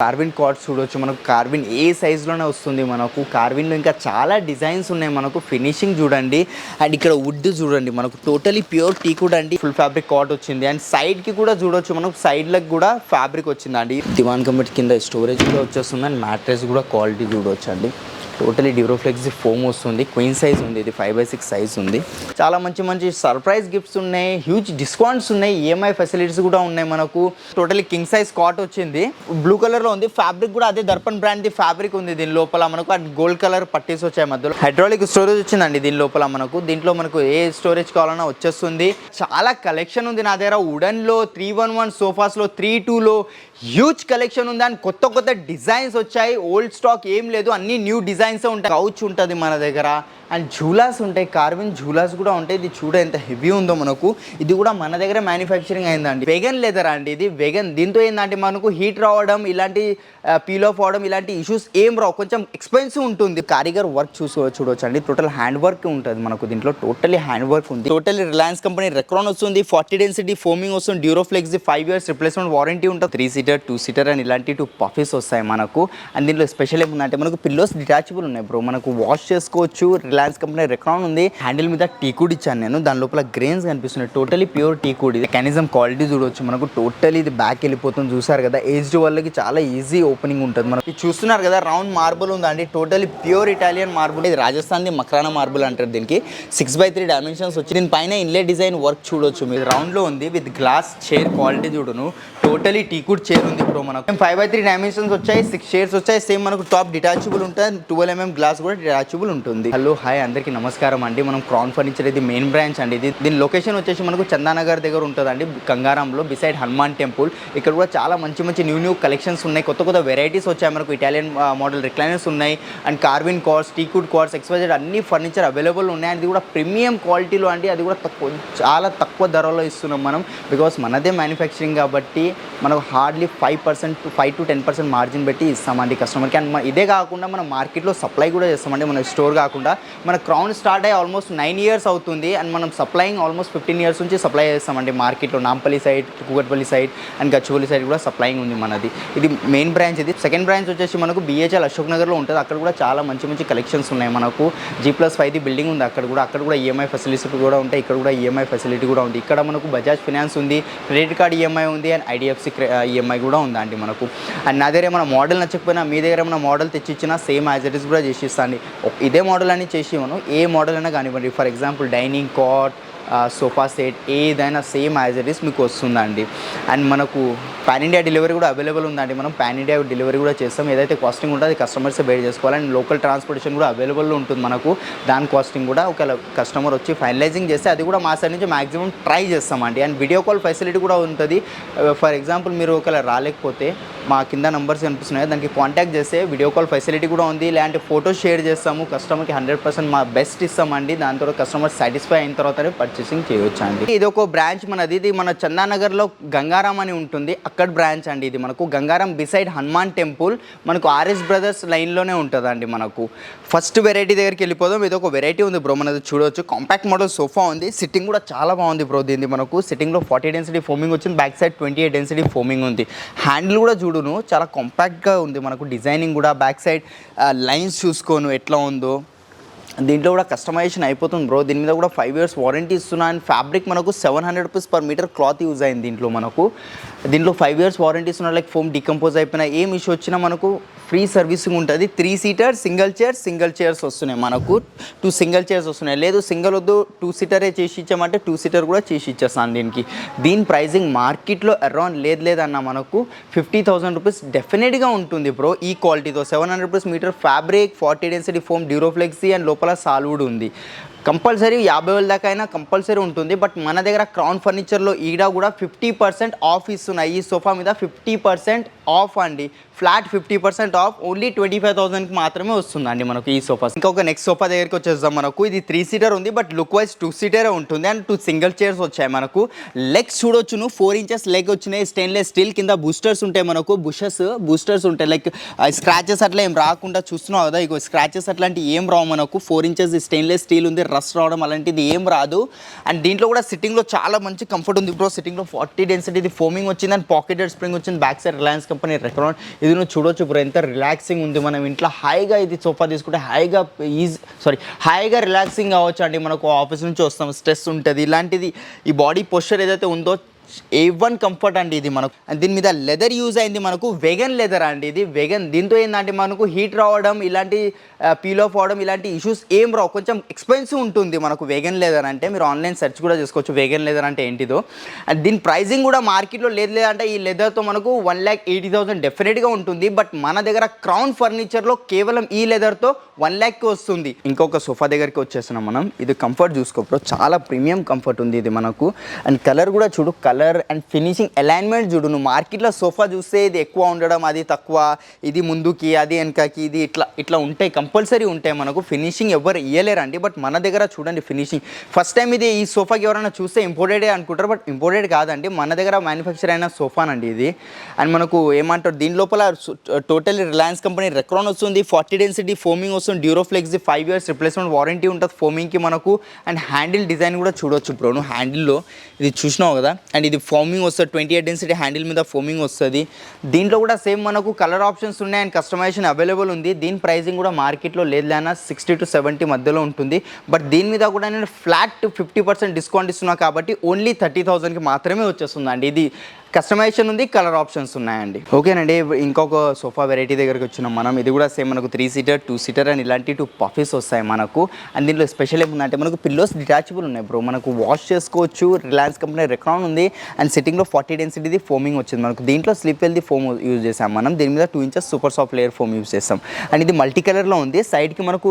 కార్విన్ cards చూడొచ్చు. మనకు కార్విన్ ఏ సైజులోనే వస్తుంది. మనకు కార్విన్లో ఇంకా చాలా డిజైన్స్ ఉన్నాయి. మనకు ఫినిషింగ్ చూడండి. అండ్ ఇక్కడ వుడ్ చూడండి, మనకు టోటలీ ప్యూర్ టీకుడ్ అండి. ఫుల్ ఫ్యాబ్రిక్ కార్డ్ వచ్చింది. అండ్ సైడ్కి కూడా చూడొచ్చు, మనకు సైడ్లకు కూడా ఫ్యాబ్రిక్ వచ్చిందండి. దివాన్ కంపెనీ కింద స్టోరేజ్ కూడా వచ్చేస్తుంది. అండ్ మ్యాట్రెస్ కూడా క్వాలిటీ చూడవచ్చు అండి. టోటలీ డ్యూరోఫ్లెక్స్ ఫోమ్ వస్తుంది. క్వీన్ సైజ్ ఉంది, ఇది 5/6 సైజ్ ఉంది. చాలా మంచి మంచి సర్ప్రైజ్ గిఫ్ట్స్ ఉన్నాయి. హ్యూజ్ డిస్కౌంట్స్ ఉన్నాయి. ఈఎంఐ ఫెసిలిటీస్ కూడా ఉన్నాయి. మనకు టోటలీ కింగ్ సైజ్ కాట్ వచ్చింది. బ్లూ కలర్లో ఉంది. ఫ్యాబ్రిక్ కూడా అదే దర్పన్ బ్రాండ్ది ఫ్యాబ్రిక్ ఉంది. దీని లోపల మనకు గోల్డ్ కలర్ పట్టీస్ వచ్చాయి. మధ్యలో హైడ్రాలిక్ స్టోరేజ్ వచ్చిందండి. దీని లోపల దీంట్లో మనకు ఏ స్టోరేజ్ కావాలన్నా వచ్చేస్తుంది. చాలా కలెక్షన్ ఉంది నా దగ్గర. వుడన్లో 311 సోఫాస్లో 3-2లో హ్యూజ్ కలెక్షన్ ఉంది. అండ్ కొత్త కొత్త డిజైన్స్ వచ్చాయి. ఓల్డ్ స్టాక్ ఏం లేదు, అన్ని న్యూ డిజైన్స్ ఉంటాయి. కౌచ్ ఉంటుంది మన దగ్గర. అండ్ జూలాస్ ఉంటాయి. కార్విన్ జూలాస్ కూడా ఉంటాయి. ఇది చూడ ఎంత హెవీ ఉందో మనకు. ఇది కూడా మన దగ్గర మ్యానుఫ్యాక్చరింగ్ అయిందండి. వెగన్ లెదర్ అండి ఇది. వెగన్ దీంతో ఏంటంటే మనకు హీట్ రావడం, ఇలాంటి పీల్ ఆఫ్ అవడం, ఇలాంటి ఇష్యూస్ ఏం రావు. కొంచెం ఎక్స్పెన్సివ్ ఉంటుంది. కారిగర్ వర్క్ చూడవచ్చు అండి. టోటల్ హ్యాండ్ వర్క్ ఉంటుంది మనకు. దీంట్లో టోటలీ హ్యాండ్ వర్క్ ఉంది. టోటలీ రిలయన్స్ కంపెనీ రెక్రాన్ వస్తుంది. 40 డెన్సిటీ ఫోమింగ్ వస్తుంది. డ్యూరోఫ్లెక్స్ 5 years రిప్లేస్మెంట్ వారంటీ ఉంటుంది. 3 seater 2 seater అండ్ ఇలాంటి 2 పఫీస్ వస్తాయి మనకు. అండ్ దీంట్లో స్పెషల్ ఏముందంటే మనకు పిల్లోస్ డిటాచబుల్ ఉన్నాయి బ్రో. మనకు వాష్ చేసుకోవచ్చు. రిలయన్స్ కంపెనీ రెక్రాన్ ఉంది. హ్యాండిల్ మీద టీకుడ్ ఇచ్చాను నేను. దాని లోపల గ్రెయిన్స్ కనిపిస్తున్నాయి. Totally pure టీకుడ్. ఇది మెకానిజం క్వాలిటీ చూడవచ్చు మనకు. టోటలీ ఇది బ్యాక్ వెళ్ళిపోతుంది. చూసారు కదా, ఏజ్డ్ వాళ్ళకి చాలా ఈజీ ఓపెనింగ్ ఉంటుంది. మనకి చూస్తున్నారు కదా, రౌండ్ మార్బుల్ ఉందండి. Totally pure Italian marble. ఇది రాజస్థాన్ మక్రానా మార్బుల్ అంటారు దీనికి. 6/3 డైమెన్షన్స్ వచ్చి దీని పైన ఇన్లే డిజైన్ వర్క్ చూడొచ్చు మీరు. రౌండ్ లో ఉంది విత్ గ్లాస్ చైర్ క్వాలిటీ చూడను. టోటలీ టీకుడ్ చైర్ ఉంది బ్రో. మనకు 5/3 డైమెన్షన్స్ వచ్చాయి. 6 chairs వచ్చాయి. సేమ్ మనకు టాప్ డిటాచబుల్ ఉంటుంది. 12 mm గ్లాస్ కూడా డిటాచబుల్ ఉంటుంది. హలో హాయ్ అందరికీ నమస్కారం అండి. మనం క్రౌన్ ఫర్నిచర్ ఇది మెయిన్ బ్రాంచ్ అండి. దీని లొకేషన్ వచ్చేసి మనకు చందానగర్ దగ్గర ఉంటుందండి, గంగారంలో, బిసైడ్ హనుమాన్ టెంపుల్. ఇక్కడ కూడా చాలా మంచి మంచి న్యూ కలెక్షన్స్ ఉన్నాయి. కొత్త కొత్త వెరైటీస్ వచ్చాయి మనకు. ఇటాలియన్ మోడల్ రిక్లైనర్స్ ఉన్నాయి. అండ్ కార్విన్ కార్డ్స్, టీకుడ్ కార్డ్స్, XYZ అన్ని ఫర్నిచర్ అవైలబుల్ ఉన్నాయి. అది కూడా ప్రీమియం క్వాలిటీలో అండి. అది కూడా చాలా తక్కువ ధరలో ఇస్తున్నాం మనం. బికాస్ మనదే మ్యానుఫ్యాక్చరింగ్ కాబట్టి మనకు హార్డ్లీ 5 to 10% మార్జిన్ పెట్టి ఇస్తామండి కస్టమర్కి. అండ్ ఇదే కాకుండా మనం మార్కెట్లో సప్లై కూడా చేస్తామండి. మన స్టోర్ కాకుండా మన క్రౌన్ స్టార్ట్ అయ్యి ఆల్మోస్ట్ 9 years అవుతుంది. అండ్ మనం సప్లైయింగ్ ఆల్మోస్ట్ 15 years నుంచి సప్లై చేస్తామండి మార్కెట్లో. Nampally side, Kukatpally side and Gachibowli side కూడా సప్లైయింగ్ ఉంది మనది. ఇది మెయిన్ బ్రాంచ్. ఇది సెకండ్ బ్రాంచ్ వచ్చేసి మనకు BHL అశోక్ నగర్లో ఉంటుంది. అక్కడ కూడా చాలా మంచి మంచి కలెక్షన్స్ ఉన్నాయి మనకు. G+5 బిల్డింగ్ ఉంది. అక్కడ కూడా EMI ఫెసిలిటీ కూడా ఉంటాయి. ఇక్కడ కూడా EMI ఫెసిలిటీ కూడా ఉంది. ఇక్కడ మనకు బజాజ్ ఫినాన్స్ ఉంది, క్రెడిట్ కార్డ్ EMI ఉంది, అండ్ IDFC EMI కూడా ఉందండి మనకు. అండ్ నా దగ్గర ఏమైనా మోడల్ నచ్చకపోయినా మీ దగ్గర ఏమైనా మోడల్ తెచ్చిచ్చినా సేమ్ యాజ్ ఇట్ ఇస్ కూడా చేసి ఇస్తాను. ఇదే మోడల్ అని చేసి ఇవ్వను. ఏ మోడల్ అయినా కానివ్వండి. For example dining cot, sofa set, ఏదైనా సేమ్ యాజ్ ఇట్ ఈస్ మీకు వస్తుందండి. అండ్ మనకు పాన్ ఇండియా డెలివరీ కూడా అవైలబుల్ ఉందండి. మనం పాన్ ఇండియా డెలివరీ కూడా చేస్తాం. ఏదైతే కాస్టింగ్ ఉంటుందో అది కస్టమర్సే బేర్ చేసుకోవాలి. అండ్ లోకల్ ట్రాన్స్పోర్టేషన్ కూడా అవైలబుల్ ఉంటుంది మనకు. దాని కాస్టింగ్ కూడా ఒకవేళ కస్టమర్ వచ్చి ఫైనలైజింగ్ చేస్తే అది కూడా మా సైడ్ నుంచి మ్యాక్సిమం ట్రై చేస్తామండి. అండ్ వీడియో కాల్ ఫెసిలిటీ కూడా ఉంటుంది. ఫర్ ఎగ్జాంపుల్ మీరు ఒకవేళ రాలేకపోతే మా కింద నంబర్స్ కనిపిస్తున్నాయి, దానికి కాంటాక్ట్ చేస్తే వీడియో కాల్ ఫెసిలిటీ కూడా ఉంది. ఇలాంటి ఫోటోస్ షేర్ చేస్తాము. కస్టమర్కి 100% మా బెస్ట్ ఇస్తామండి. దాని తర్వాత కస్టమర్ సాటిస్ఫై అయిన తర్వాతనే పర్చేసింగ్ చేయవచ్చు అండి. ఇది ఒక బ్రాంచ్ మనది. ఇది మన చందానగర్లో గంగారాం అని ఉంటుంది. అక్కడ బ్రాంచ్ అండి. ఇది మనకు గంగారాం బిసైడ్ హనుమాన్ టెంపుల్. మనకు RS బ్రదర్స్ లైన్లోనే ఉంటుందండి. మనకు ఫస్ట్ వెరైటీ దగ్గరికి వెళ్ళిపోదాం. ఇది ఒక వెరైటీ ఉంది బ్రో. మనది చూడవచ్చు. కాంపాక్ట్ మోడల్ సోఫా ఉంది. సిట్టింగ్ కూడా చాలా బాగుంది బ్రో. దీన్ని మనకు సిట్టింగ్లో 40 డెన్సిటీ ఫోమింగ్ వచ్చింది. బ్యాక్ సైడ్ 28 డెన్సిటీ ఫోమింగ్ ఉంది. హ్యాండిల్ కూడా చూడును చాలా కాంపాక్ట్గా ఉంది మనకు. డిజైనింగ్ కూడా బ్యాక్ సైడ్ లైన్స్ చూసుకోను ఎట్లా ఉందో. దీంట్లో కూడా కస్టమైజేషన్ అయిపోతుంది బ్రో. దీని మీద కూడా 5 years వారంటీ ఇస్తున్నా. అండ్ ఫ్యాబ్రిక్ మనకు 700 rupees per meter cloth use అయింది దీంట్లో మనకు. దీంట్లో 5 years వారంటీ ఇస్తున్నా. లైక్ ఫోమ్ డికంపోజ్ అయిపోయినా ఏం ఇష్యూ వచ్చినా మనకు ఫ్రీ సర్వీసింగ్ ఉంటుంది. 3 seater సింగిల్ చైర్స్ వస్తున్నాయి మనకు. 2 single chairs వస్తున్నాయి. లేదు సింగిల్ వద్దు 2 seater చేసి ఇచ్చామంటే 2 seater కూడా చేసి ఇచ్చేస్తాను దీనికి. దీని ప్రైజింగ్ మార్కెట్లో అరౌండ్ లేదన్నా మనకు 50,000 rupees డెఫినెట్గా ఉంటుంది బ్రో. ఈ క్వాలిటీతో 700 rupees meter fabric, 40 density foam, Duroflex and లోపల సాల్వుడ్ ఉంది. కంపల్సరీ 50,000 దాకా అయినా కంపల్సరీ ఉంటుంది. బట్ మన దగ్గర క్రౌన్ ఫర్నిచర్లో ఈడ కూడా 50% ఆఫ్ ఇస్తున్నాయి. ఈ సోఫా మీద 50% ఆఫ్ అండి. Flat 50% of. ఓన్లీ 25,000కి మాత్రమే వస్తుందండి మనకు ఈ సోఫా. ఇంకొక నెక్స్ట్ సోఫా దగ్గరికి వచ్చేద్దాం. మనకు ఇది 3 seater ఉంది. బట్ లుక్ వైజ్ 2 seater ఉంటుంది. అండ్ 2 single chairs వచ్చాయి మనకు. లెగ్స్ చూడొచ్చును. 4 inches లెగ్ వచ్చినాయి. స్టెయిన్లెస్ స్టీల్ కింద బూస్టర్స్ ఉంటాయి మనకు. బూస్టర్స్ ఉంటాయి. లైక్ స్క్రాచెస్ అట్లా ఏం రాకుండా చూస్తున్నావు కదా. ఇగో స్క్రాచెస్ అట్లాంటి ఏం రావు మనకు. 4 inches స్టెయిన్లెస్ స్టీల్ ఉంది. రస్ట్ రావడం అలాంటిది ఏం రాదు. అండ్ దీంట్లో కూడా సిట్టింగ్లో చాలా మంచి కంఫర్ట్ ఉంది బ్రో. సిట్టింగ్లో 40 డెన్సిటీ ఇది ఫోమింగ్ వచ్చింది అండ్ పాకెటెడ్ స్ప్రింగ్ వచ్చింది. Back side Reliance company Recron. ఇది నువ్వు చూడొచ్చు బ్రో ఎంత రిలాక్సింగ్ ఉంది. మనం ఇంట్లో హాయిగా ఇది సోఫా తీసుకుంటే హాయిగా రిలాక్సింగ్ కావచ్చు అండి. మనకు ఆఫీస్ నుంచి వస్తాం, స్ట్రెస్ ఉంటుంది, ఇలాంటిది ఈ బాడీ పోస్చర్ ఏదైతే ఉందో A1 కంఫర్ట్ అండి ఇది మనకు. అండ్ దీని మీద లెదర్ యూజ్ అయింది మనకు, వెగన్ లెదర్ అండి ఇది వెగన్. దీంతో ఏంటంటే మనకు హీట్ రావడం ఇలాంటి పీల్ ఆఫ్ అవడం ఇలాంటి ఇష్యూస్ ఏం రావు. కొంచెం ఎక్స్పెన్సివ్ ఉంటుంది మనకు వెగన్ లెదర్ అంటే. మీరు ఆన్లైన్ సెర్చ్ కూడా చేసుకోవచ్చు వెగన్ లెదర్ అంటే ఏంటిదో. అండ్ దీని ప్రైజింగ్ కూడా మార్కెట్లో లేదంటే ఈ లెదర్తో మనకు 1,80,000 డెఫినెట్గా ఉంటుంది. బట్ మన దగ్గర క్రౌన్ ఫర్నిచర్లో కేవలం ఈ లెదర్తో 1,00,000కి వస్తుంది. ఇంకొక సోఫా దగ్గరికి వచ్చేస్తున్నాం మనం. ఇది కంఫర్ట్ చూసుకోప్పుడు చాలా ప్రీమియం కంఫర్ట్ ఉంది ఇది మనకు. అండ్ కలర్ కూడా చూడు, కలర్ అండ్ ఫినిషింగ్ అలైన్మెంట్ చూడు. నువ్వు మార్కెట్లో సోఫా చూస్తే ఇది ఎక్కువ ఉండడం, అది తక్కువ, ఇది ముందుకి అది వెనకకి, ఇది ఇట్లా ఉంటాయి, కంపల్సరీ ఉంటాయి మనకు. ఫినిషింగ్ ఎవరు ఇయ్యలేరండి. బట్ మన దగ్గర చూడండి ఫినిషింగ్. ఫస్ట్ టైం ఇది ఈ సోఫాకి ఎవరైనా చూస్తే ఇంపోర్టెడే అనుకుంటారు. బట్ ఇంపోర్టెడ్ కాదండి, మన దగ్గర మ్యానుఫ్యాక్చర్ అయిన సోఫానండి ఇది. అండ్ మనకు ఏమంటారు దీని లోపల టోటల్లీ రిలయన్స్ కంపెనీ రెక్రాన్ వస్తుంది, 40 డెన్సిటీ ఫోమింగ్ వస్తుంది, డ్యూరోఫ్లెక్స్ 5 years రిప్లేస్మెంట్ వారంటీ ఉంటుంది ఫోమింగ్కి మనకు. అండ్ హ్యాండిల్ డిజైన్ కూడా చూడొచ్చు బ్రో నువ్వు. హ్యాండిల్లో ఇది చూసినావు కదా. అండ్ ఇది ఫోమింగ్ వస్తుంది, 28 డెన్సిటీ హ్యాండిల్ మీద ఫోమింగ్ వస్తుంది. దీంట్లో కూడా సేమ్ మనకు కలర్ ఆప్షన్స్ ఉన్నాయి అండ్ కస్టమైజేషన్ అవైలబుల్ ఉంది. దీని ప్రైసింగ్ కూడా మార్కెట్లో లేదన్నా 60 to 70 మధ్యలో ఉంటుంది. బట్ దీని మీద కూడా నేను ఫ్లాట్ 50% డిస్కౌంట్ ఇస్తున్నా కాబట్టి ఓన్లీ 30,000కి మాత్రమే వచ్చేస్తుంది అండి. ఇది కస్టమైజేషన్ ఉంది, కలర్ ఆప్షన్స్ ఉన్నాయండి. ఓకేనండి, ఇంకొక సోఫా వెరైటీ దగ్గరికి వచ్చినాం మనం. ఇది కూడా సేమ్ మనకు 3 seater 2 seater అండ్ ఇలాంటి 2 పఫీస్ వస్తాయి మనకు. అండ్ దీంట్లో స్పెషల్ ఏముందంటే మనకు పిల్లోస్ డిటాచబుల్ ఉన్నాయి బ్రో. మనకు వాష్ చేసుకోవచ్చు. రిలయన్స్ కంపెనీ రెక్రాన్ ఉంది అండ్ సిట్టింగ్లో 40 డెన్సిటీది ఫోమింగ్ వచ్చింది మనకు. దీంట్లో స్లిప్ వెల్ది ఫోమ్ యూజ్ చేసాం మనం. దీని మీద 2 inches super soft layer foam use చేస్తాం. అండ్ ఇది మల్టీ కలర్లో ఉంది. సైడ్కి మనకు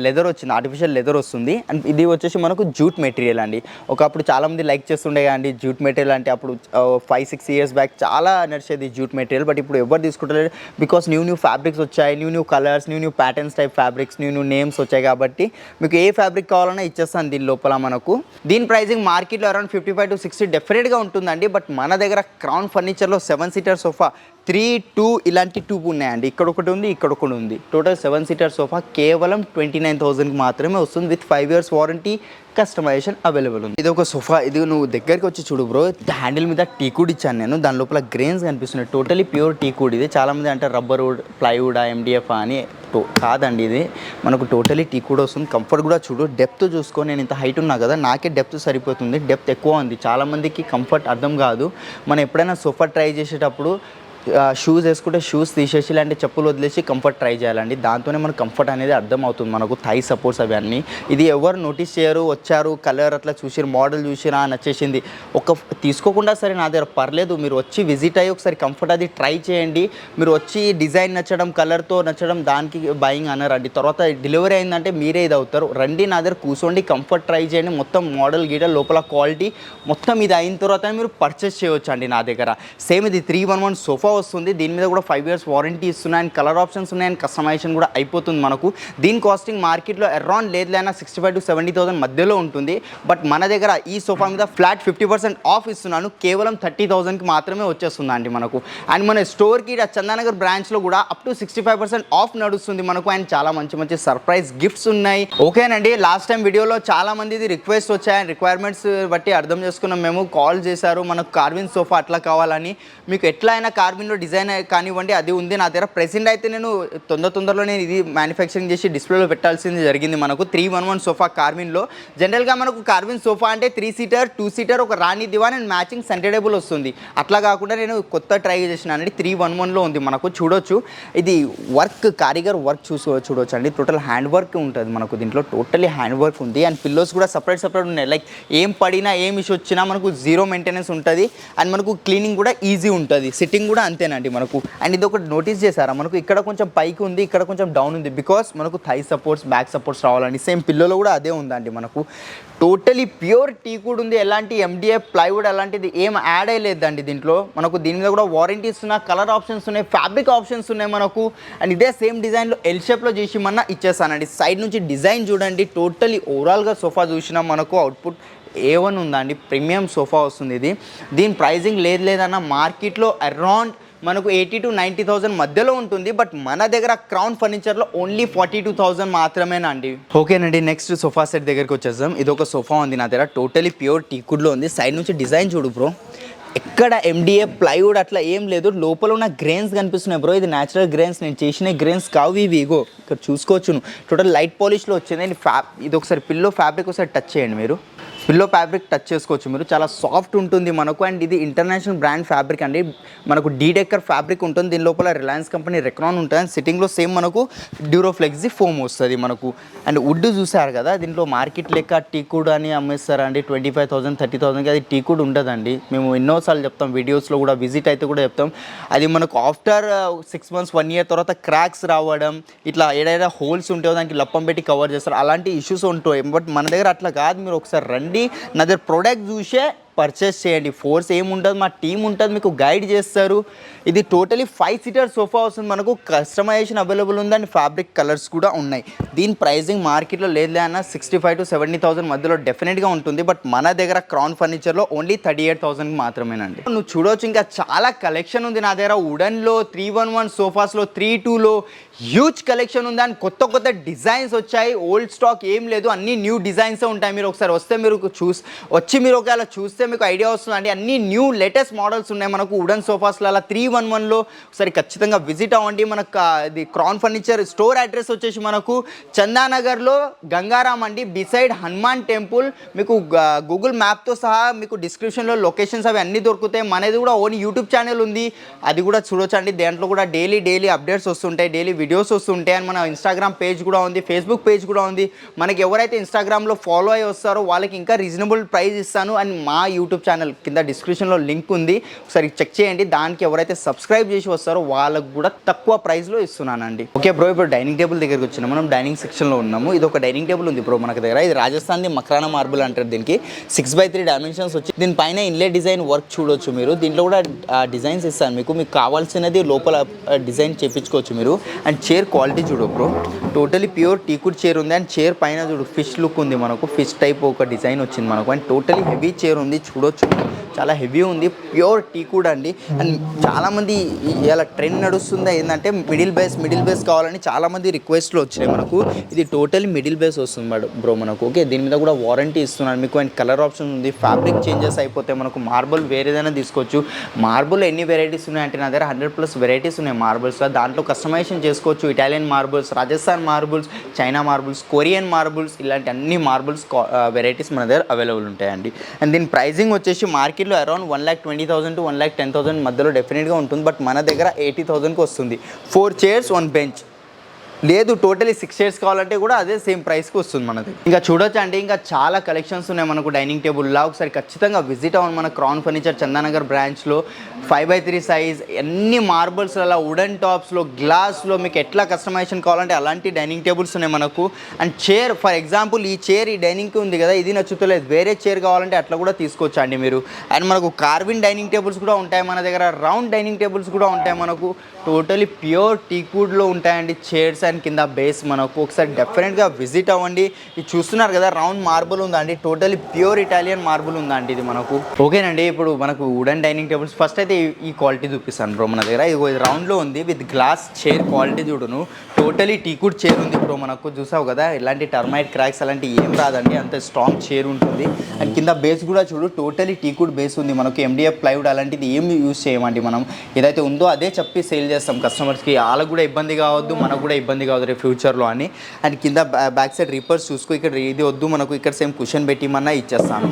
లెదర్ వచ్చింది, ఆర్టిఫిషియల్ లెదర్ వస్తుంది. అండ్ ఇది వచ్చేసి మనకు జూట్ మెటీరియల్ అండి. ఒకప్పుడు చాలామంది లైక్ చేస్తుండే అండి జూట్ మెటీరియల్ అంటే. అప్పుడు 5-6 years బ్యాక్ చాలా నడిచేది జూట్ మెటీరియల్. బట్ ఇప్పుడు ఎవరు తీసుకుంటలేదు, బికాస్ న్యూ ఫ్యాబ్రిక్స్ వచ్చాయి, new colours, new patterns type fabrics, new names వచ్చాయి కాబట్టి మీకు ఏ ఫ్యాబ్రిక్ కావాలన్నా ఇచ్చేస్తాను దీని లోపల మనకు. దీని ప్రైసింగ్ మార్కెట్లో అరౌండ్ 55 to 60 డెఫినెట్గా ఉంటుందండి. బట్ మన దగ్గర క్రౌన్ ఫర్నిచర్లో 7 seater సోఫా 3, 2 ఇలాంటి 2 ఉన్నాయండి. ఇక్కడ ఒకటి ఉంది, ఇక్కడ ఒకటి ఉంది. టోటల్ 7 seater సోఫా కేవలం 29,000కి మాత్రమే వస్తుంది with 5 years warranty, customisation available ఉంది. ఇది ఒక సోఫా. ఇది నువ్వు దగ్గరికి వచ్చి చూడు బ్రో. హ్యాండిల్ మీద టీకుడ్ ఇచ్చాను నేను. దాని లోపల గ్రెయిన్స్ కనిపిస్తున్నాయి. టోటలీ ప్యూర్ టీకుడ్ ఇది. చాలామంది అంటే రబ్బర్ వుడ్, ప్లైవుడ్, MDF అని. కాదండి, ఇది మనకు టోటలీ టీకుడ్ వస్తుంది. కంఫర్ట్ కూడా చూడు, డెప్త్ చూసుకో. నేను ఇంత హైట్ ఉన్నా కదా, నాకే డెప్త్ సరిపోతుంది. డెప్త్ ఎక్కువ ఉంది. చాలామందికి కంఫర్ట్ అర్థం కాదు. మనం ఎప్పుడైనా సోఫా ట్రై చేసేటప్పుడు షూస్ వేసుకుంటే షూస్ తీసేసి ఇలాంటి చెప్పులు వదిలేసి కంఫర్ట్ ట్రై చేయాలండి. దాంతోనే మనకు కంఫర్ట్ అనేది అర్థం అవుతుంది మనకు. థై సపోర్ట్స్ అవన్నీ. ఇది ఎవరు నోటీస్ చేయరు. వచ్చారు, కలర్ అట్లా చూసిరు, మోడల్ చూసిరా, నచ్చేసింది, తీసుకోకుండా సరే నా దగ్గర పర్లేదు, మీరు వచ్చి విజిట్ అయ్యి ఒకసారి కంఫర్ట్ అది ట్రై చేయండి. మీరు వచ్చి డిజైన్ నచ్చడం, కలర్తో నచ్చడం దానికి బయింగ్ అనరండి. తర్వాత డెలివరీ అయిందంటే మీరే ఇది అవుతారు. రండి నా దగ్గర కూర్చోండి, కంఫర్ట్ ట్రై చేయండి. మొత్తం మోడల్ గీడల్ లోపల క్వాలిటీ మొత్తం ఇది అయిన తర్వాత మీరు పర్చేస్ చేయవచ్చు అండి నా దగ్గర. సేమ్ ఇది 311 సోఫా వస్తుంది. దీని మీద కూడా 5 years వారంటీ ఇస్తున్నాయి అండ్ కలర్ ఆప్షన్స్ ఉన్నాయి అండ్ కస్టమైజేషన్ కూడా అయిపోతుంది మనకు. దీని కాస్టింగ్ మార్కెట్లో అరౌండ్ లేదైనా 65 to 70,000 మధ్యలో ఉంటుంది. బట్ మన దగ్గర ఈ సోఫా మీద ఫ్లాట్ 50% ఆఫ్ ఇస్తున్నాను. కేవలం 30,000కి మాత్రమే వచ్చేస్తుందండి మనకు. అండ్ మన స్టోర్కి చందానగర్ బ్రాంచ్లో కూడా అప్ టు 65% ఆఫ్ నడుస్తుంది మనకు. అండ్ చాలా మంచి మంచి సర్ప్రైజ్ గిఫ్ట్స్ ఉన్నాయి. ఓకేనండి, లాస్ట్ టైం వీడియోలో చాలా మందిది రిక్వెస్ట్ వచ్చాయి. అండ్ రిక్వైర్మెంట్స్ బట్టి అర్థం చేసుకున్నాం మేము. కాల్ చేశారు మనకు కార్విన్ సోఫా అట్లా కావాలని. మీకు ఎట్లా అయినా కార్విన్లో డిజైన్ కానివ్వండి అది ఉంది నా దగ్గర. ప్రెసెంట్ అయితే నేను తొందరలో నేను ఇది మ్యానుఫ్యాక్చరింగ్ చేసి డిస్ప్లేలో పెట్టాల్సింది జరిగింది మనకు. 311 సోఫా కార్విన్లో. జనరల్గా మనకు కార్విన్ సోఫా అంటే 3 seater 2 seater ఒక రాణి దివాన్ అండ్ మ్యాచింగ్ సెంటర్ టేబుల్ వస్తుంది. అట్లా కాకుండా నేను కొత్త ట్రై చేసినానండి. 311లో ఉంది మనకు. చూడొచ్చు, ఇది వర్క్ కారిగర్ వర్క్ చూడొచ్చు అండి. టోటల్ హ్యాండ్ వర్క్ ఉంటుంది మనకు. దీంట్లో టోటలీ హ్యాండ్ వర్క్ ఉంది. అండ్ పిల్లోస్ కూడా సపరేట్ ఉన్నాయి. లైక్ ఏం పడినా ఏం ఇష్యూ వచ్చినా మనకు 0 మెయింటెనెన్స్ ఉంటుంది. అండ్ మనకు క్లీనింగ్ కూడా ఈజీ ఉంటుంది. సిట్టింగ్ కూడా అంతేనండి మనకు. అండ్ ఇది ఒకటి నోటీస్ చేశారా, మనకు ఇక్కడ కొంచెం పైకి ఉంది, ఇక్కడ కొంచెం డౌన్ ఉంది. బికాస్ మనకు థై సపోర్ట్స్, బ్యాక్ సపోర్ట్స్ రావాలండి. సేమ్ పిల్లోలో కూడా అదే ఉందండి మనకు. టోటలీ ప్యూర్ టీకుడ్ ఉంది. ఎలాంటి MDF, ప్లైవుడ్ అలాంటిది ఏం యాడ్ అయ్యలేదండి దీంట్లో మనకు. దీని మీద కూడా వారంటీస్ ఉన్నాయి, కలర్ ఆప్షన్స్ ఉన్నాయి, ఫ్యాబ్రిక్ ఆప్షన్స్ ఉన్నాయి మనకు. అండ్ ఇదే సేమ్ డిజైన్లో ఎల్ షేప్లో చేసి మన ఇచ్చేస్తానండి. సైడ్ నుంచి డిజైన్ చూడండి. టోటలీ ఓవరాల్గా సోఫా చూసినా మనకు అవుట్పుట్ A1 ఉందండి. ప్రీమియం సోఫా వస్తుంది ఇది. దీని ప్రైజింగ్ లేదన్నా మార్కెట్లో అరౌండ్ మనకు 80 to 90,000 మధ్యలో ఉంటుంది. బట్ మన దగ్గర క్రౌన్ ఫర్నిచర్లో ఓన్లీ 42,000 మాత్రమేనండి. ఓకేనండి, నెక్స్ట్ సోఫా సెట్ దగ్గరికి వచ్చేద్దాం. ఇది ఒక సోఫా ఉంది నా దగ్గర, టోటలీ ప్యూర్ టీకుడ్లో ఉంది. సైడ్ నుంచి డిజైన్ చూడు బ్రో, ఎక్కడ ఎండిఏ ప్లైవుడ్ అట్లా ఏం లేదు. లోపల ఉన్న గ్రెయిన్స్ కనిపిస్తున్నాయి బ్రో, ఇది న్యాచురల్ గ్రెయిన్స్, నేను చేసిన గ్రెయిన్స్ కావు ఇవి. ఇగో ఇక్కడ చూసుకోవచ్చు, టోటల్ లైట్ పాలిష్లో వచ్చింది. ఇది ఒకసారి పిల్లో ఫ్యాబ్రిక్ ఒకసారి టచ్ చేయండి మీరు, పిల్లో ఫ్యాబ్రిక్ టచ్ చేసుకోవచ్చు మీరు, చాలా సాఫ్ట్ ఉంటుంది మనకు. అండ్ ఇది ఇంటర్నేషనల్ బ్రాండ్ ఫ్యాబ్రిక్ అండి, మనకు డీడెక్కర్ ఫ్యాబ్రిక్ ఉంటుంది. దీని లోపల రిలయన్స్ కంపెనీ రెక్రాన్ ఉంటుంది. అండ్ సిట్టింగ్లో సేమ్ మనకు డ్యూరోఫ్లెక్సీ ఫోమ్ వస్తుంది మనకు. అండ్ వుడ్ చూసారు కదా, దీంట్లో మార్కెట్ లెక్క టీకుడ్ అని అమ్మేస్తారండి 25,000 30,000కి. అది టీకుడ్ ఉండదండి, మేము ఎన్నోసార్లు చెప్తాం వీడియోస్లో కూడా, విజిట్ అయితే కూడా చెప్తాం. అది మనకు ఆఫ్టర్ 6 months 1 year తర్వాత క్రాక్స్ రావడం, ఇట్లా ఏదైనా హోల్స్ ఉంటాయో దానికి లప్పం పెట్టి కవర్ చేస్తారు, అలాంటి ఇష్యూస్ ఉంటాయి. బట్ మన దగ్గర అట్లా కాదు, మీరు ఒకసారి రండి, నా దగ్గర ప్రోడక్ట్ చూసే పర్చేస్ చేయండి. ఫోర్స్ ఏముంటుంది, మా టీం ఉంటుంది, మీకు గైడ్ చేస్తారు. ఇది టోటలీ 5 seater సోఫా వస్తుంది మనకు, కస్టమైజేషన్ అవైలబుల్ ఉంది. అండ్ ఫ్యాబ్రిక్ కలర్స్ కూడా ఉన్నాయి. దీని ప్రైజింగ్ మార్కెట్లో లేదు అన్న 65,000 to 70,000 మధ్యలో డెఫినెట్గా ఉంటుంది. బట్ మన దగ్గర క్రౌన్ ఫర్నిచర్లో ఓన్లీ 38,000 మాత్రమేనండి. నువ్వు చూడవచ్చు, ఇంకా చాలా కలెక్షన్ ఉంది నా దగ్గర. వుడన్లో 311 సోఫాస్లో 32లో హ్యూజ్ కలెక్షన్ ఉంది. అండ్ కొత్త కొత్త డిజైన్స్ వచ్చాయి, ఓల్డ్ స్టాక్ ఏం లేదు, అన్ని న్యూ డిజైన్సే ఉంటాయి. మీరు ఒకసారి వస్తే మీరు వచ్చి మీరు ఒకవేళ చూస్తే మీకు ఐడియా వస్తుంది అండి. అన్ని న్యూ లేటెస్ట్ మోడల్స్ ఉన్నాయి మనకు వుడన్ సోఫాస్లో. అలా 311లో ఒకసారి ఖచ్చితంగా విజిట్ అవ్వండి. మనకు ఇది క్రౌన్ ఫర్నిచర్ స్టోర్ అడ్రస్ వచ్చేసి మనకు చందానగర్లో గంగారాం అండి, బిసైడ్ హనుమాన్ టెంపుల్. మీకు గూగుల్ మ్యాప్తో సహా మీకు డిస్క్రిప్షన్లో లొకేషన్స్ అవి అన్నీ దొరుకుతాయి. మనది కూడా ఓన్ యూట్యూబ్ ఛానల్ ఉంది, అది కూడా చూడొచ్చు అండి. దాంట్లో కూడా డైలీ అప్డేట్స్ వస్తుంటాయి, డైలీ వీడియోస్ వస్తుంటాయి. అండ్ మన ఇన్స్టాగ్రామ్ పేజ్ కూడా ఉంది, ఫేస్బుక్ పేజ్ కూడా ఉంది. మనకి ఎవరైతే ఇన్స్టాగ్రామ్లో ఫాలో అయ్యి వస్తారో వాళ్ళకి ఇంకా రీజనబుల్ ప్రైస్ ఇస్తాను. అండ్ మా యూట్యూబ్ ఛానల్ కింద డిస్క్రిప్షన్లో లింక్ ఉంది, ఒకసారి చెక్ చేయండి. దానికి ఎవరైతే సబ్స్క్రైబ్ చేసి వస్తారో వాళ్ళకు కూడా తక్కువ ప్రైస్లో ఇస్తున్నానండి. ఓకే బ్రో, ఇప్పుడు డైనింగ్ టేబుల్ దగ్గరికి వచ్చినాం. మనం డైనింగ్ సెక్షన్లో ఉన్నాము. ఇది ఒక డైనింగ్ టేబుల్ ఉంది బ్రో మనకు దగ్గర. ఇది రాజస్థాన్ది మక్రానా మార్బుల్ అంటారు దీనికి. 6x3 డైమెన్షన్స్ వచ్చి దీనిపైన ఇన్లే డిజైన్ వర్క్ చూడొచ్చు మీరు. దీంట్లో కూడా డిజైన్స్ ఇస్తాను మీకు కావాల్సినది లోపల డిజైన్ చేయించుకోవచ్చు మీరు. అండ్ చైర్ క్వాలిటీ చూడు బ్రో, టోటలీ ప్యూర్ టీకుడ్ చైర్ ఉంది. అండ్ చైర్ పైన చూడు ఫిష్ లుక్ ఉంది మనకు, ఫిష్ టైప్ ఒక డిజైన్ వచ్చింది మనకు. అండ్ టోటలీ హెవీ చైర్ ఉంది చూడొచ్చు, చాలా హెవీ ఉంది, ప్యూర్ టీకుడ్ అండి. అండ్ చాలామంది ఇలా ట్రెండ్ నడుస్తుందా ఏంటంటే మిడిల్ బేస్ కావాలని చాలామంది రిక్వెస్ట్లు వచ్చినాయి మనకు. ఇది టోటలీ మిడిల్ బేస్ వస్తుంది బ్రో మనకు. ఓకే, దీని మీద కూడా వారంటీ ఇస్తున్నాను మీకు. అండ్ కలర్ ఆప్షన్ ఉంది, ఫ్యాబ్రిక్ చేంజెస్ అయిపోతే మనకు. మార్బుల్ వేరేదైనా తీసుకోవచ్చు. మార్బుల్ ఎన్ని వెరైటీస్ ఉన్నాయంటే నా దగ్గర 100+ వెరైటీస్ ఉన్నాయి మార్బుల్స్లో. దాంట్లో కస్టమైజేషన్ చేసుకోవచ్చు. Italian marbles, Rajasthan marbles, China marbles, Korean marbles, ఇలాంటి అన్ని మార్బుల్స్ వెరైటీస్ మన దగ్గర అవైలబుల్ ఉంటాయండి. అండ్ దీని ప్రైజింగ్ వచ్చేసి మార్కెట్లో అరౌండ్ 1,20,000 to 1,10,000 మధ్యలో డెఫినెట్గా ఉంటుంది. బట్ మన దగ్గర 80,000కి వస్తుంది. 4 chairs 1 bench. లేదు టోటలీ 6 chairs కావాలంటే కూడా అదే సేమ్ ప్రైస్కి వస్తుంది మనది. ఇంకా చూడొచ్చు అంటే ఇంకా చాలా కలెక్షన్స్ ఉన్నాయి మనకు డైనింగ్ టేబుల్లా. ఒకసారి ఖచ్చితంగా విజిట్ అవ్వండి మన క్రౌన్ ఫర్నిచర్ చందానగర్ బ్రాంచ్లో. 5x3 సైజ్, అన్ని మార్బుల్స్, అలా వుడన్ టాప్స్లో, గ్లాస్లో మీకు ఎట్లా కస్టమైజేషన్ కావాలంటే అలాంటి డైనింగ్ టేబుల్స్ ఉన్నాయి మనకు. అండ్ చైర్, ఫర్ ఎగ్జాంపుల్ ఈ చైర్ ఈ డైనింగ్కి ఉంది కదా, ఇది నచ్చుతలేదు, వేరే చైర్ కావాలంటే అట్లా కూడా తీసుకోవచ్చు అండి మీరు. అండ్ మనకు కార్విన్ డైనింగ్ టేబుల్స్ కూడా ఉంటాయి మన దగ్గర, రౌండ్ డైనింగ్ టేబుల్స్ కూడా ఉంటాయి మనకు. టోటలీ ప్యూర్ టీకుడ్లో ఉంటాయండి చైర్స్ అండ్ కింద బేస్ మనకు. ఒకసారి డెఫినెట్గా విజిట్ అవ్వండి. ఇది చూస్తున్నారు కదా, రౌండ్ మార్బుల్ ఉందండి, టోటలీ ప్యూర్ ఇటాలియన్ మార్బుల్ ఉందండి ఇది మనకు. ఓకేనండి, ఇప్పుడు మనకు వుడన్ డైనింగ్ టేబుల్స్ ఫస్ట్ అయితే ఈ క్వాలిటీ చూపిస్తాను బ్రో మన దగ్గర. ఇది రౌండ్లో ఉంది విత్ గ్లాస్ చైర్ క్వాలిటీ చూడును, టోటలీ టీకుడ్ చైర్ ఉంది బ్రో మనకు. చూసావు కదా, ఎలాంటి టర్మైట్ క్రాక్స్ అలాంటి ఏం రాదండి, అంత స్ట్రాంగ్ చైర్ ఉంటుంది. అండ్ కింద బేస్ కూడా చూడు, టోటలీ టీకుడ్ బేస్ ఉంది మనకు. MDF ప్లైవుడ్ అలాంటిది ఏం యూజ్ చేయమండి మనం. ఏదైతే ఉందో అదే చెప్పి సేల్ చేస్తాం కస్టమర్స్కి. వాళ్ళకు కూడా ఇబ్బంది కావద్దు, మనకు కూడా ఇబ్బంది కావద్దు రేపు ఫ్యూచర్లో అని. అండ్ కింద బ్యాక్ సైడ్ రిపర్స్ చూసుకో, ఇక్కడ ఇది వద్దు మనకు, ఇక్కడ సేమ్ కుషన్ పెట్టిమన్నా ఇచ్చేస్తాను.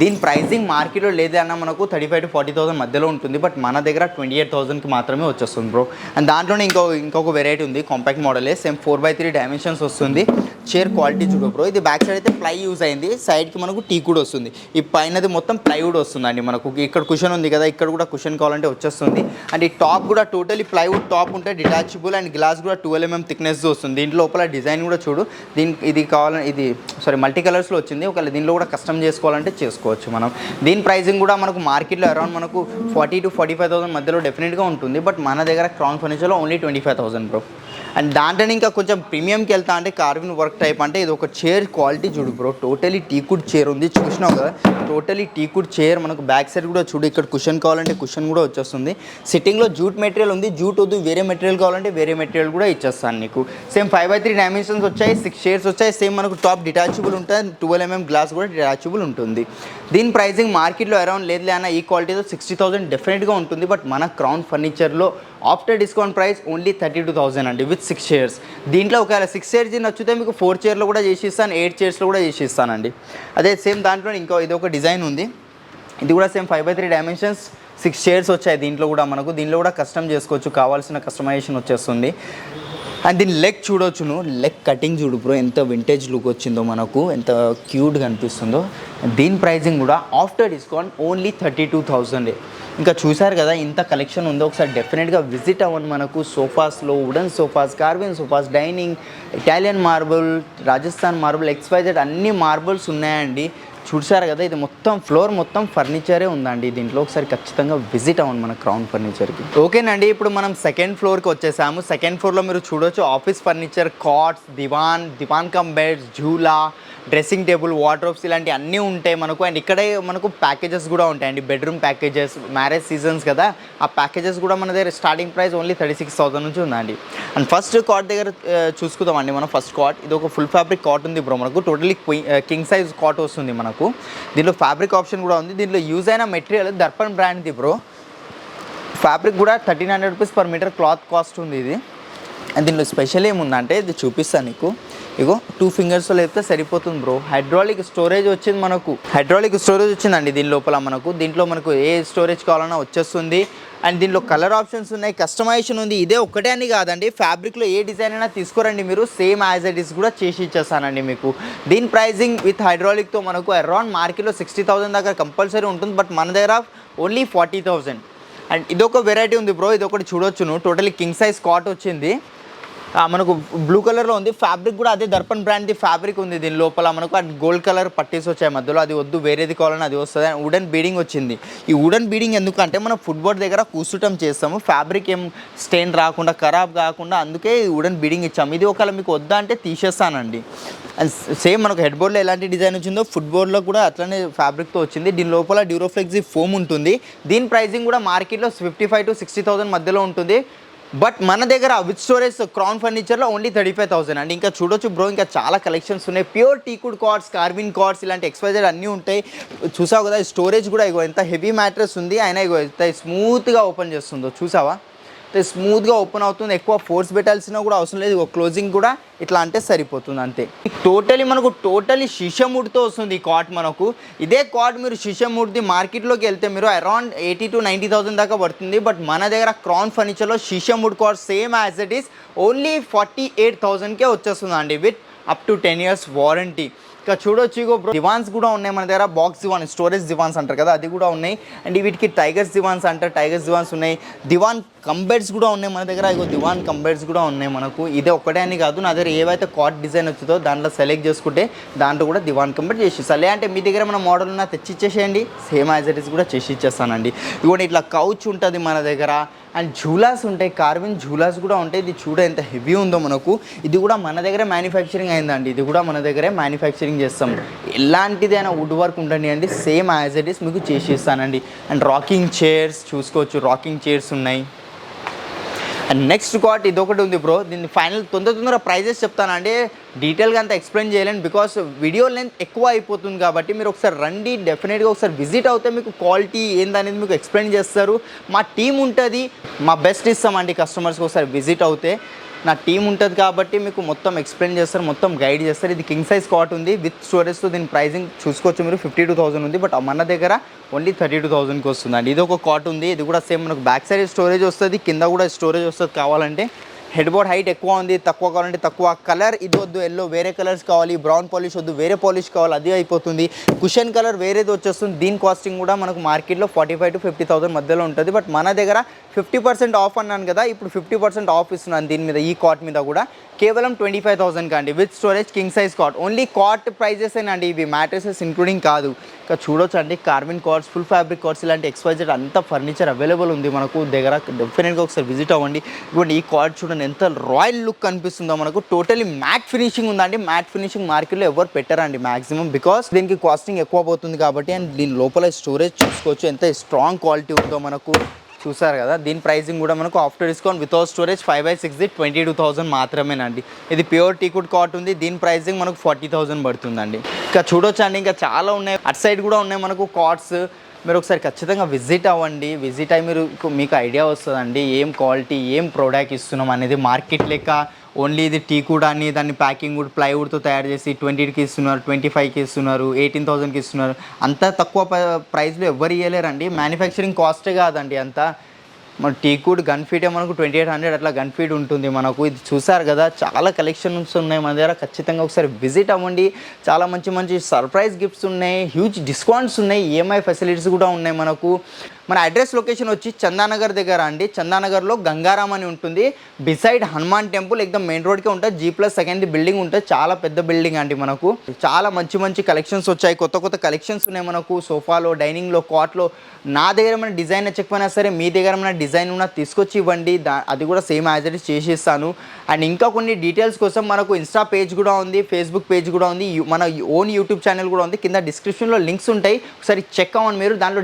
దీని ప్రైజింగ్ మార్కెట్లో లేదే అన్న మనకు 35,000 to 40,000 మధ్యలో ఉంటుంది. బట్ మన దగ్గర 28,000కి మాత్రమే వచ్చేస్తుంది బ్రో. అండ్ దాంట్లోనే ఇంకొక వెరైటీ ఉంది, కాంపాక్ట్ మోడలే, సేమ్ 4x3 డైమెన్షన్స్ వస్తుంది. చైర్ క్వాలిటీ చూడు బ్రో, ఇది బ్యాక్ సైడ్ అయితే ప్లై యూజ్ అయింది, సైడ్కి మనకు టీకుడ్ వస్తుంది. ఈ పైనది మొత్తం ప్లైవుడ్ వస్తుందండి మనకు. ఇక్కడ కుషన్ ఉంది కదా, ఇక్కడ కూడా కుషన్ కావాలంటే వచ్చేస్తుంది. అండ్ ఈ టాప్ కూడా టోటలీ ప్లైవుడ్ టాప్ ఉంటే డిటాచబుల్. అండ్ గ్లాస్ కూడా 12 mm థిక్నెస్ వస్తుంది. దీంట్లో లోపల డిజైన్ కూడా చూడు, ఇది కావాలని ఇది మల్టీ కలర్స్లో వచ్చింది. ఒకవేళ దీనిలో కూడా కస్టమ్ చేసుకోవాలంటే చేసుకోవచ్చు మనం. దీని ప్రైజింగ్ కూడా మనకు మార్కెట్లో అరౌండ్ మనకు 40,000 to 45,000 మధ్యలో డెఫినెట్గా ఉంటుంది. బట్ మన దగ్గర క్రౌన్ ఫర్నిచర్లో ఓన్లీ 25,000 బ్రో. అండ్ దాంట్లోనే ఇంకా కొంచెం ప్రీమియంకి వెళ్తా అంటే కార్విన్ వర్క్ టైప్ అంటే ఇది ఒక చైర్ క్వాలిటీ చూడు బ్రో, టోటలీ టీకుడ్ చైర్ ఉంది, చూసినావు కదా టోటలీ టీకుడ్ చైర్. మనకు బ్యాక్ సైడ్ కూడా చూడు, ఇక్కడ కుషన్ కావాలంటే కుషన్ కూడా వచ్చేస్తుంది. సిట్టింగ్లో జూట్ మెటీరియల్ ఉంది, జూట్ వద్దు వేరే మెటీరియల్ కావాలంటే వేరే మెటీరియల్ కూడా ఇచ్చేస్తాను నీకు. సేమ్ 5x3 డైమెన్షన్స్ వచ్చాయి, 6 చైర్స్ వచ్చాయి. సేమ్ మనకు టాప్ డిటాచబుల్ ఉంటుంది, 12mm గ్లాస్ కూడా డిటాచబుల్ ఉంటుంది. దీని ప్రైసింగ్ మార్కెట్లో అరౌండ్ లేదులే అన్న ఈ క్వాలిటీతో 60,000 డెఫినెట్గా ఉంటుంది. బట్ మన క్రౌన్ ఫర్నిచర్లో ఆఫ్టర్ డిస్కౌంట్ ప్రైస్ ఓన్లీ 32,000 అండి విత్ 6 చైర్స్. దీంట్లో ఒకవేళ 6 చైర్స్ నచ్చితే మీకు 4 చైర్లో కూడా చేసి ఇస్తాను, 8 చైర్స్లో కూడా చేసి ఇస్తానండి. అదే సేమ్ దాంట్లో ఇంకో ఇది ఒక డిజైన్ ఉంది, ఇది కూడా సేమ్ 5x3 డైమెన్షన్స్ 6 చైర్స్ వచ్చాయి. దీంట్లో కూడా మనకు దీంట్లో కూడా కస్టమ్ చేసుకోవచ్చు, కావాల్సిన కస్టమైజేషన్ వచ్చేస్తుంది. అండ్ దీని లెగ్ చూడొచ్చు నువ్వు, లెగ్ కటింగ్ చూడు బ్రో ఎంత వింటేజ్ లుక్ వచ్చిందో, మనకు ఎంత క్యూట్గా అనిపిస్తుందో. దీని ప్రైజింగ్ కూడా ఆఫ్టర్ డిస్కౌంట్ ఓన్లీ 32,000. ఇంకా చూసారు కదా ఇంత కలెక్షన్ ఉందో, ఒకసారి డెఫినెట్గా విజిట్ అవ్వండి. మనకు సోఫాస్లో wooden sofas, carving sofas, dining, Italian marble, Rajasthan marble, XYZ అన్ని మార్బుల్స్ ఉన్నాయండి. చూసారు కదా ఇది మొత్తం ఫ్లోర్ మొత్తం ఫర్నిచరే ఉందండి దీంట్లో. ఒకసారి ఖచ్చితంగా విజిట్ అవ్వండి మన క్రౌన్ ఫర్నిచర్కి. ఓకేనండి, ఇప్పుడు మనం సెకండ్ ఫ్లోర్కి వచ్చేసాము. సెకండ్ ఫ్లోర్లో మీరు చూడొచ్చు office furniture, cots, diwan cum beds, jhula, dressing table, wardrobes ఇలాంటి అన్నీ ఉంటాయి మనకు. అండ్ ఇక్కడే మనకు ప్యాకేజెస్ కూడా ఉంటాయండి, బెడ్రూమ్ ప్యాకేజెస్. మ్యారేజ్ సీజన్స్ కదా, ఆ ప్యాకేజెస్ కూడా మన దగ్గర స్టార్టింగ్ ప్రైస్ ఓన్లీ 36,000 నుంచి ఉందండి. అండ్ ఫస్ట్ కాట్ దగ్గర చూసుకుందామండి మనం. ఫస్ట్ కాట్ ఇది ఒక ఫుల్ ఫ్యాబ్రిక్ కాట్ ఉంది బ్రో, మనకు టోటలీ కింగ్ సైజ్ కాట్ వస్తుంది మనకు. దీంట్లో ఫ్యాబ్రిక్ ఆప్షన్ కూడా ఉంది. దీంట్లో యూజ్ అయిన మెటీరియల్ దర్పణ్ బ్రాండ్ది బ్రో. ఫ్యాబ్రిక్ కూడా 1,300 rupees per metre cloth cost ఉంది ఇది. అండ్ దీనిలో స్పెషల్ ఏముందంటే ఇది చూపిస్తాను నీకు, ఇగో 2 ఫింగర్స్లో లేపితే సరిపోతుంది బ్రో. హైడ్రాలిక్ స్టోరేజ్ వచ్చింది మనకు, హైడ్రాలిక్ స్టోరేజ్ వచ్చిందండి దీని లోపల మనకు. దీంట్లో మనకు ఏ స్టోరేజ్ కావాలన్నా వచ్చేస్తుంది. అండ్ దీంట్లో కలర్ ఆప్షన్స్ ఉన్నాయి, కస్టమైజేషన్ ఉంది. ఇదే ఒకటే అని కాదండి, ఫ్యాబ్రిక్లో ఏ డిజైన్ అయినా తీసుకోరండి మీరు, సేమ్ యాజ్ ఇట్ ఈస్ కూడా చేసి ఇచ్చేస్తానండి మీకు. దీని ప్రైజింగ్ విత్ హైడ్రాలిక్తో మనకు అరౌండ్ మార్కెట్లో 60,000 దాకా కంపల్సరీ ఉంటుంది. బట్ మన దగ్గర ఓన్లీ 40,000. అండ్ ఇదొక వెరైటీ ఉంది బ్రో, ఇది ఒకటి చూడొచ్చు నువ్వు. టోటలీ కింగ్ సైజ్ కాట్ వచ్చింది, మనకు బ్లూ కలర్లో ఉంది. ఫ్యాబ్రిక్ కూడా అదే దర్పణ్ బ్రాండ్ది ఫ్యాబ్రిక్ ఉంది దీని లోపల. మనకు అది గోల్డ్ కలర్ పట్టీస్ వచ్చాయి మధ్యలో, అది వద్దు వేరేది కావాలని అది వస్తుంది. అండ్ వుడెన్ బీడింగ్ వచ్చింది. ఈ వుడెన్ బీడింగ్ ఎందుకంటే మనం ఫుట్బోర్డ్ దగ్గర కూర్చుటం చేస్తాము, ఫ్యాబ్రిక్ ఏం స్టెయిన్ రాకుండా, ఖరాబ్ కాకుండా, అందుకే ఈ వుడెన్ బీడింగ్ ఇచ్చాము. ఇది ఒకవేళ మీకు వద్దా అంటే తీసేస్తానండి. అండ్ సేమ్ మనకు హెడ్ బోర్డ్లో ఎలాంటి డిజైన్ వచ్చిందో ఫుట్బోర్డ్లో కూడా అట్లనే ఫ్యాబ్రిక్తో వచ్చింది. దీని లోపల డ్యూరోఫ్లెక్సీ ఫోమ్ ఉంటుంది. దీని ప్రైజింగ్ కూడా మార్కెట్లో 55,000 to 60,000 మధ్యలో ఉంటుంది. బట్ మన దగ్గర విత్ స్టోరేజ్ క్రౌన్ ఫర్నిచర్లో ఓన్లీ 35,000 అండి. ఇంకా చూడొచ్చు బ్రో, ఇంకా చాలా కలెక్షన్స్ ఉన్నాయి. ప్యూర్ టీకుడ్ కార్డ్స్, కార్విన్ కార్డ్స్ ఇలాంటి XYZ అన్నీ ఉంటాయి. చూసావు కదా స్టోరేజ్ కూడా ఇగో ఎంత హెవీ మ్యాట్రెస్ ఉంది, అయినా ఇగో ఎంత స్మూత్గా ఓపెన్ చేస్తుందో చూసావా, స్మూత్గా ఓపెన్ అవుతుంది. ఎక్కువ ఫోర్స్ పెట్టాల్సిన కూడా అవసరం లేదు, క్లోజింగ్ కూడా ఇట్లా అంటే సరిపోతుంది అంతే. టోటలీ షిషముడ్తో వస్తుంది ఈ కాట్ మనకు. ఇదే కాట్ మీరు షిషముడ్ది మార్కెట్లోకి వెళ్తే మీరు అరౌండ్ 80,000 to 90,000 దాకా పడుతుంది. బట్ మన దగ్గర క్రౌన్ ఫర్నిచర్లో sheesham wood cot same as it is only 48,000కే వచ్చేస్తుంది అండి, with up to 10 years warranty. ఇక చూడొచ్చు ఇగో బ్రో, దివాన్స్ కూడా ఉన్నాయి మన దగ్గర. బాక్స్ దివాన్, స్టోరేజ్ దివాన్స్ అంటారు కదా, అది కూడా ఉన్నాయి. అండ్ వీటికి టైగర్స్ దివాన్స్ అంటారు, టైగర్స్ దివాన్స్ ఉన్నాయి. దివాన్ కంబెడ్స్ కూడా ఉన్నాయి మన దగ్గర. ఇగో దివాన్ కంబెడ్స్ కూడా ఉన్నాయి మనకు. ఇదే ఒకటే అని కాదు, నా దగ్గర ఏవైతే కాట్ డిజైన్ వచ్చిందో దాంట్లో సెలెక్ట్ చేసుకుంటే దాంట్లో కూడా దివాన్ కంబెడ్ చేసి ఇస్తాను. అంటే మీ దగ్గర మన మోడల్ ఉన్నా తెచ్చి ఇచ్చేసేయండి, సేమ్ యాజ్ ఇట్ ఈస్ కూడా చేసి ఇచ్చేస్తానండి. ఇవ్వండి ఇట్లా కౌచ్ ఉంటుంది మన దగ్గర. అండ్ ఝూలాస్ ఉంటాయి, కార్విన్ ఝూలాస్ కూడా ఉంటాయి. ఇది చూడ ఎంత హెవీ ఉందో మనకు. ఇది కూడా మన దగ్గర మ్యానుఫ్యాక్చరింగ్ అయిందండి, ఇది కూడా మన దగ్గరే మ్యానుఫ్యాక్చరింగ్ చేస్తాం. ఎలాంటిదైనా వుడ్ వర్క్ ఉంటుంది అండి, సేమ్ యాజ్ ఇట్ ఈస్ మీకు చేసి ఇస్తానండి. అండ్ రాకింగ్ చైర్స్ చూసుకోవచ్చు, రాకింగ్ చైర్స్ ఉన్నాయి. అండ్ నెక్స్ట్ కాట్ ఇదొకటి ఉంది బ్రో. దీన్ని ఫైనల్ తొందర ప్రైజెస్ చెప్తానండి, డీటెయిల్గా అంతా ఎక్స్ప్లెయిన్ చేయలేను బికాస్ వీడియో లెంత్ ఎక్కువ అయిపోతుంది. కాబట్టి మీరు ఒకసారి రండి, డెఫినెట్గా ఒకసారి విజిట్ అవుతే మీకు క్వాలిటీ ఏందనేది మీకు ఎక్స్ప్లెయిన్ చేస్తారు. మా టీం ఉంటుంది, మా బెస్ట్ ఇస్తామండి కస్టమర్స్కి. ఒకసారి విజిట్ అవుతే నా టీం ఉంటుంది కాబట్టి మీకు మొత్తం ఎక్స్ప్లెయిన్ చేస్తారు, మొత్తం గైడ్ చేస్తారు. ఇది కింగ్ సైజ్ కాట్ ఉంది విత్ స్టోరేజ్తో. దీని ప్రైజింగ్ చూసుకోవచ్చు మీరు 52,000 ఉంది. బట్ మన దగ్గర ఓన్లీ 32,000కి వస్తుందండి. ఇది ఒక కాట్ ఉంది, ఇది కూడా సేమ్ మనకు బ్యాక్ సైడ్ స్టోరేజ్ వస్తుంది, కింద కూడా స్టోరేజ్ వస్తుంది. కావాలంటే హెడ్ బోర్డ్ హైట్ ఎక్కువ ఉంది, తక్కువ కావాలంటే తక్కువ. కలర్ ఇది వద్దు, ఎల్లో వేరే కలర్స్ కావాలి, బ్రౌన్ పాలిష్ వద్దు వేరే పాలిష్ కావాలి, అది అయిపోతుంది. కుషన్ కలర్ వేరేది వచ్చేస్తుంది. దీని కాస్టింగ్ కూడా మనకు మార్కెట్లో 45,000 to 50,000 మధ్యలో ఉంటుంది. బట్ మన దగ్గర 50% ఆఫ్ అన్నాను కదా, ఇప్పుడు 50% ఆఫ్ ఇస్తున్నాను దీని మీద, ఈ కాట్ మీద కూడా కేవలం 25,000 కండి with storage king size cot. Only cot prices అండి ఇవి, మ్యాట్రెసెస్ ఇంక్లూడింగ్ కాదు. ఇంకా చూడొచ్చు అండి carving cards, full fabric cards, ఇలాంటి XYZ అంతా ఫర్నిచర్ అవైలబుల్ ఉంది మనకు దగ్గర. డెఫినెట్గా ఒకసారి విజిట్ అవ్వండి. ఇవ్వండి ఈ కార్డ్ చూడండి ఎంత రాయల్ లుక్ కనిపిస్తుందో మనకు. టోటలీ మ్యాట్ ఫినిషింగ్ ఉందండి. మ్యాట్ ఫినిషింగ్ మార్కెట్లో ఎవరు పెట్టారండి మ్యాక్సిమం, బికాస్ దీనికి కాస్టింగ్ ఎక్కువ పోతుంది కాబట్టి. అండ్ దీని లోపల స్టోరేజ్ చూసుకోవచ్చు ఎంత స్ట్రాంగ్ క్వాలిటీ ఉందో మనకు. చూసారు కదా, దీని ప్రైసింగ్ కూడా మనకు ఆఫ్టర్ డిస్కౌంట్ వితౌట్ స్టోరేజ్ 5/6 22,000 మాత్రమేనండి. ఇది ప్యూర్ టీకుడ్ కాట్ ఉంది. దీని ప్రైసింగ్ మనకు 40,000 పడుతుందండి. ఇంకా చూడొచ్చు అండి, ఇంకా చాలా ఉన్నాయి. అటు సైడ్ కూడా ఉన్నాయి మనకు కార్డ్స్. మీరు ఒకసారి ఖచ్చితంగా విజిట్ అవ్వండి. విజిట్ అయ్యి మీకు ఐడియా వస్తుందండి ఏం క్వాలిటీ, ఏం ప్రోడక్ట్ ఇస్తున్నాం అనేది. మార్కెట్ లెక్క ఓన్లీ ఇది టీకుడ్ అని దాన్ని ప్యాకింగ్ వుడ్ ప్లైవుడ్తో తయారు చేసి 20కి ఇస్తున్నారు, 25కి ఇస్తున్నారు, 18,000కి ఇస్తున్నారు. అంత తక్కువ ప్రైస్లో ఎవరు ఇవ్వలేరండి. మ్యానుఫ్యాక్చరింగ్ కాస్టే కాదండి అంతా. మన టీకుడ్ గన్ ఫీటే మనకు 2800 అట్లా గన్ ఫీట్ ఉంటుంది మనకు. ఇది చూసారు కదా, చాలా కలెక్షన్స్ ఉన్నాయి మన దగ్గర. ఖచ్చితంగా ఒకసారి విజిట్ అవ్వండి. చాలా మంచి మంచి సర్ప్రైజ్ గిఫ్ట్స్ ఉన్నాయి, హ్యూజ్ డిస్కౌంట్స్ ఉన్నాయి, EMI ఫెసిలిటీస్ కూడా ఉన్నాయి మనకు. మన అడ్రస్ లొకేషన్ వచ్చి చందానగర్ దగ్గర అండి. చందానగర్లో గంగారాం అని ఉంటుంది, బిసైడ్ హనుమాన్ టెంపుల్. ఎక్దమ్ మెయిన్ రోడ్కే ఉంటుంది. G+2 బిల్డింగ్ ఉంటుంది, చాలా పెద్ద బిల్డింగ్ అండి మనకు. చాలా మంచి మంచి కలెక్షన్స్ వచ్చాయి, కొత్త కొత్త కలెక్షన్స్ ఉన్నాయి మనకు. సోఫాలో, డైనింగ్లో, కాట్లో. నా దగ్గర ఏమైనా డిజైన్ నచ్చకపోయినా సరే మీ దగ్గర ఏమైనా డిజైన్ ఉన్నా తీసుకొచ్చి ఇవ్వండి, అది కూడా సేమ్ యాజ్ ఇట్ ఈస్ చేసి ఇస్తాను. అండ్ ఇంకా కొన్ని డీటెయిల్స్ కోసం మనకు ఇన్స్టా పేజ్ కూడా ఉంది, ఫేస్బుక్ పేజ్ కూడా ఉంది, మన ఓన్ యూట్యూబ్ ఛానల్ కూడా ఉంది. కింద డిస్క్రిప్షన్లో లింక్స్ ఉంటాయి, ఒకసారి చెక్ అవ్వండి మీరు. దాంట్లో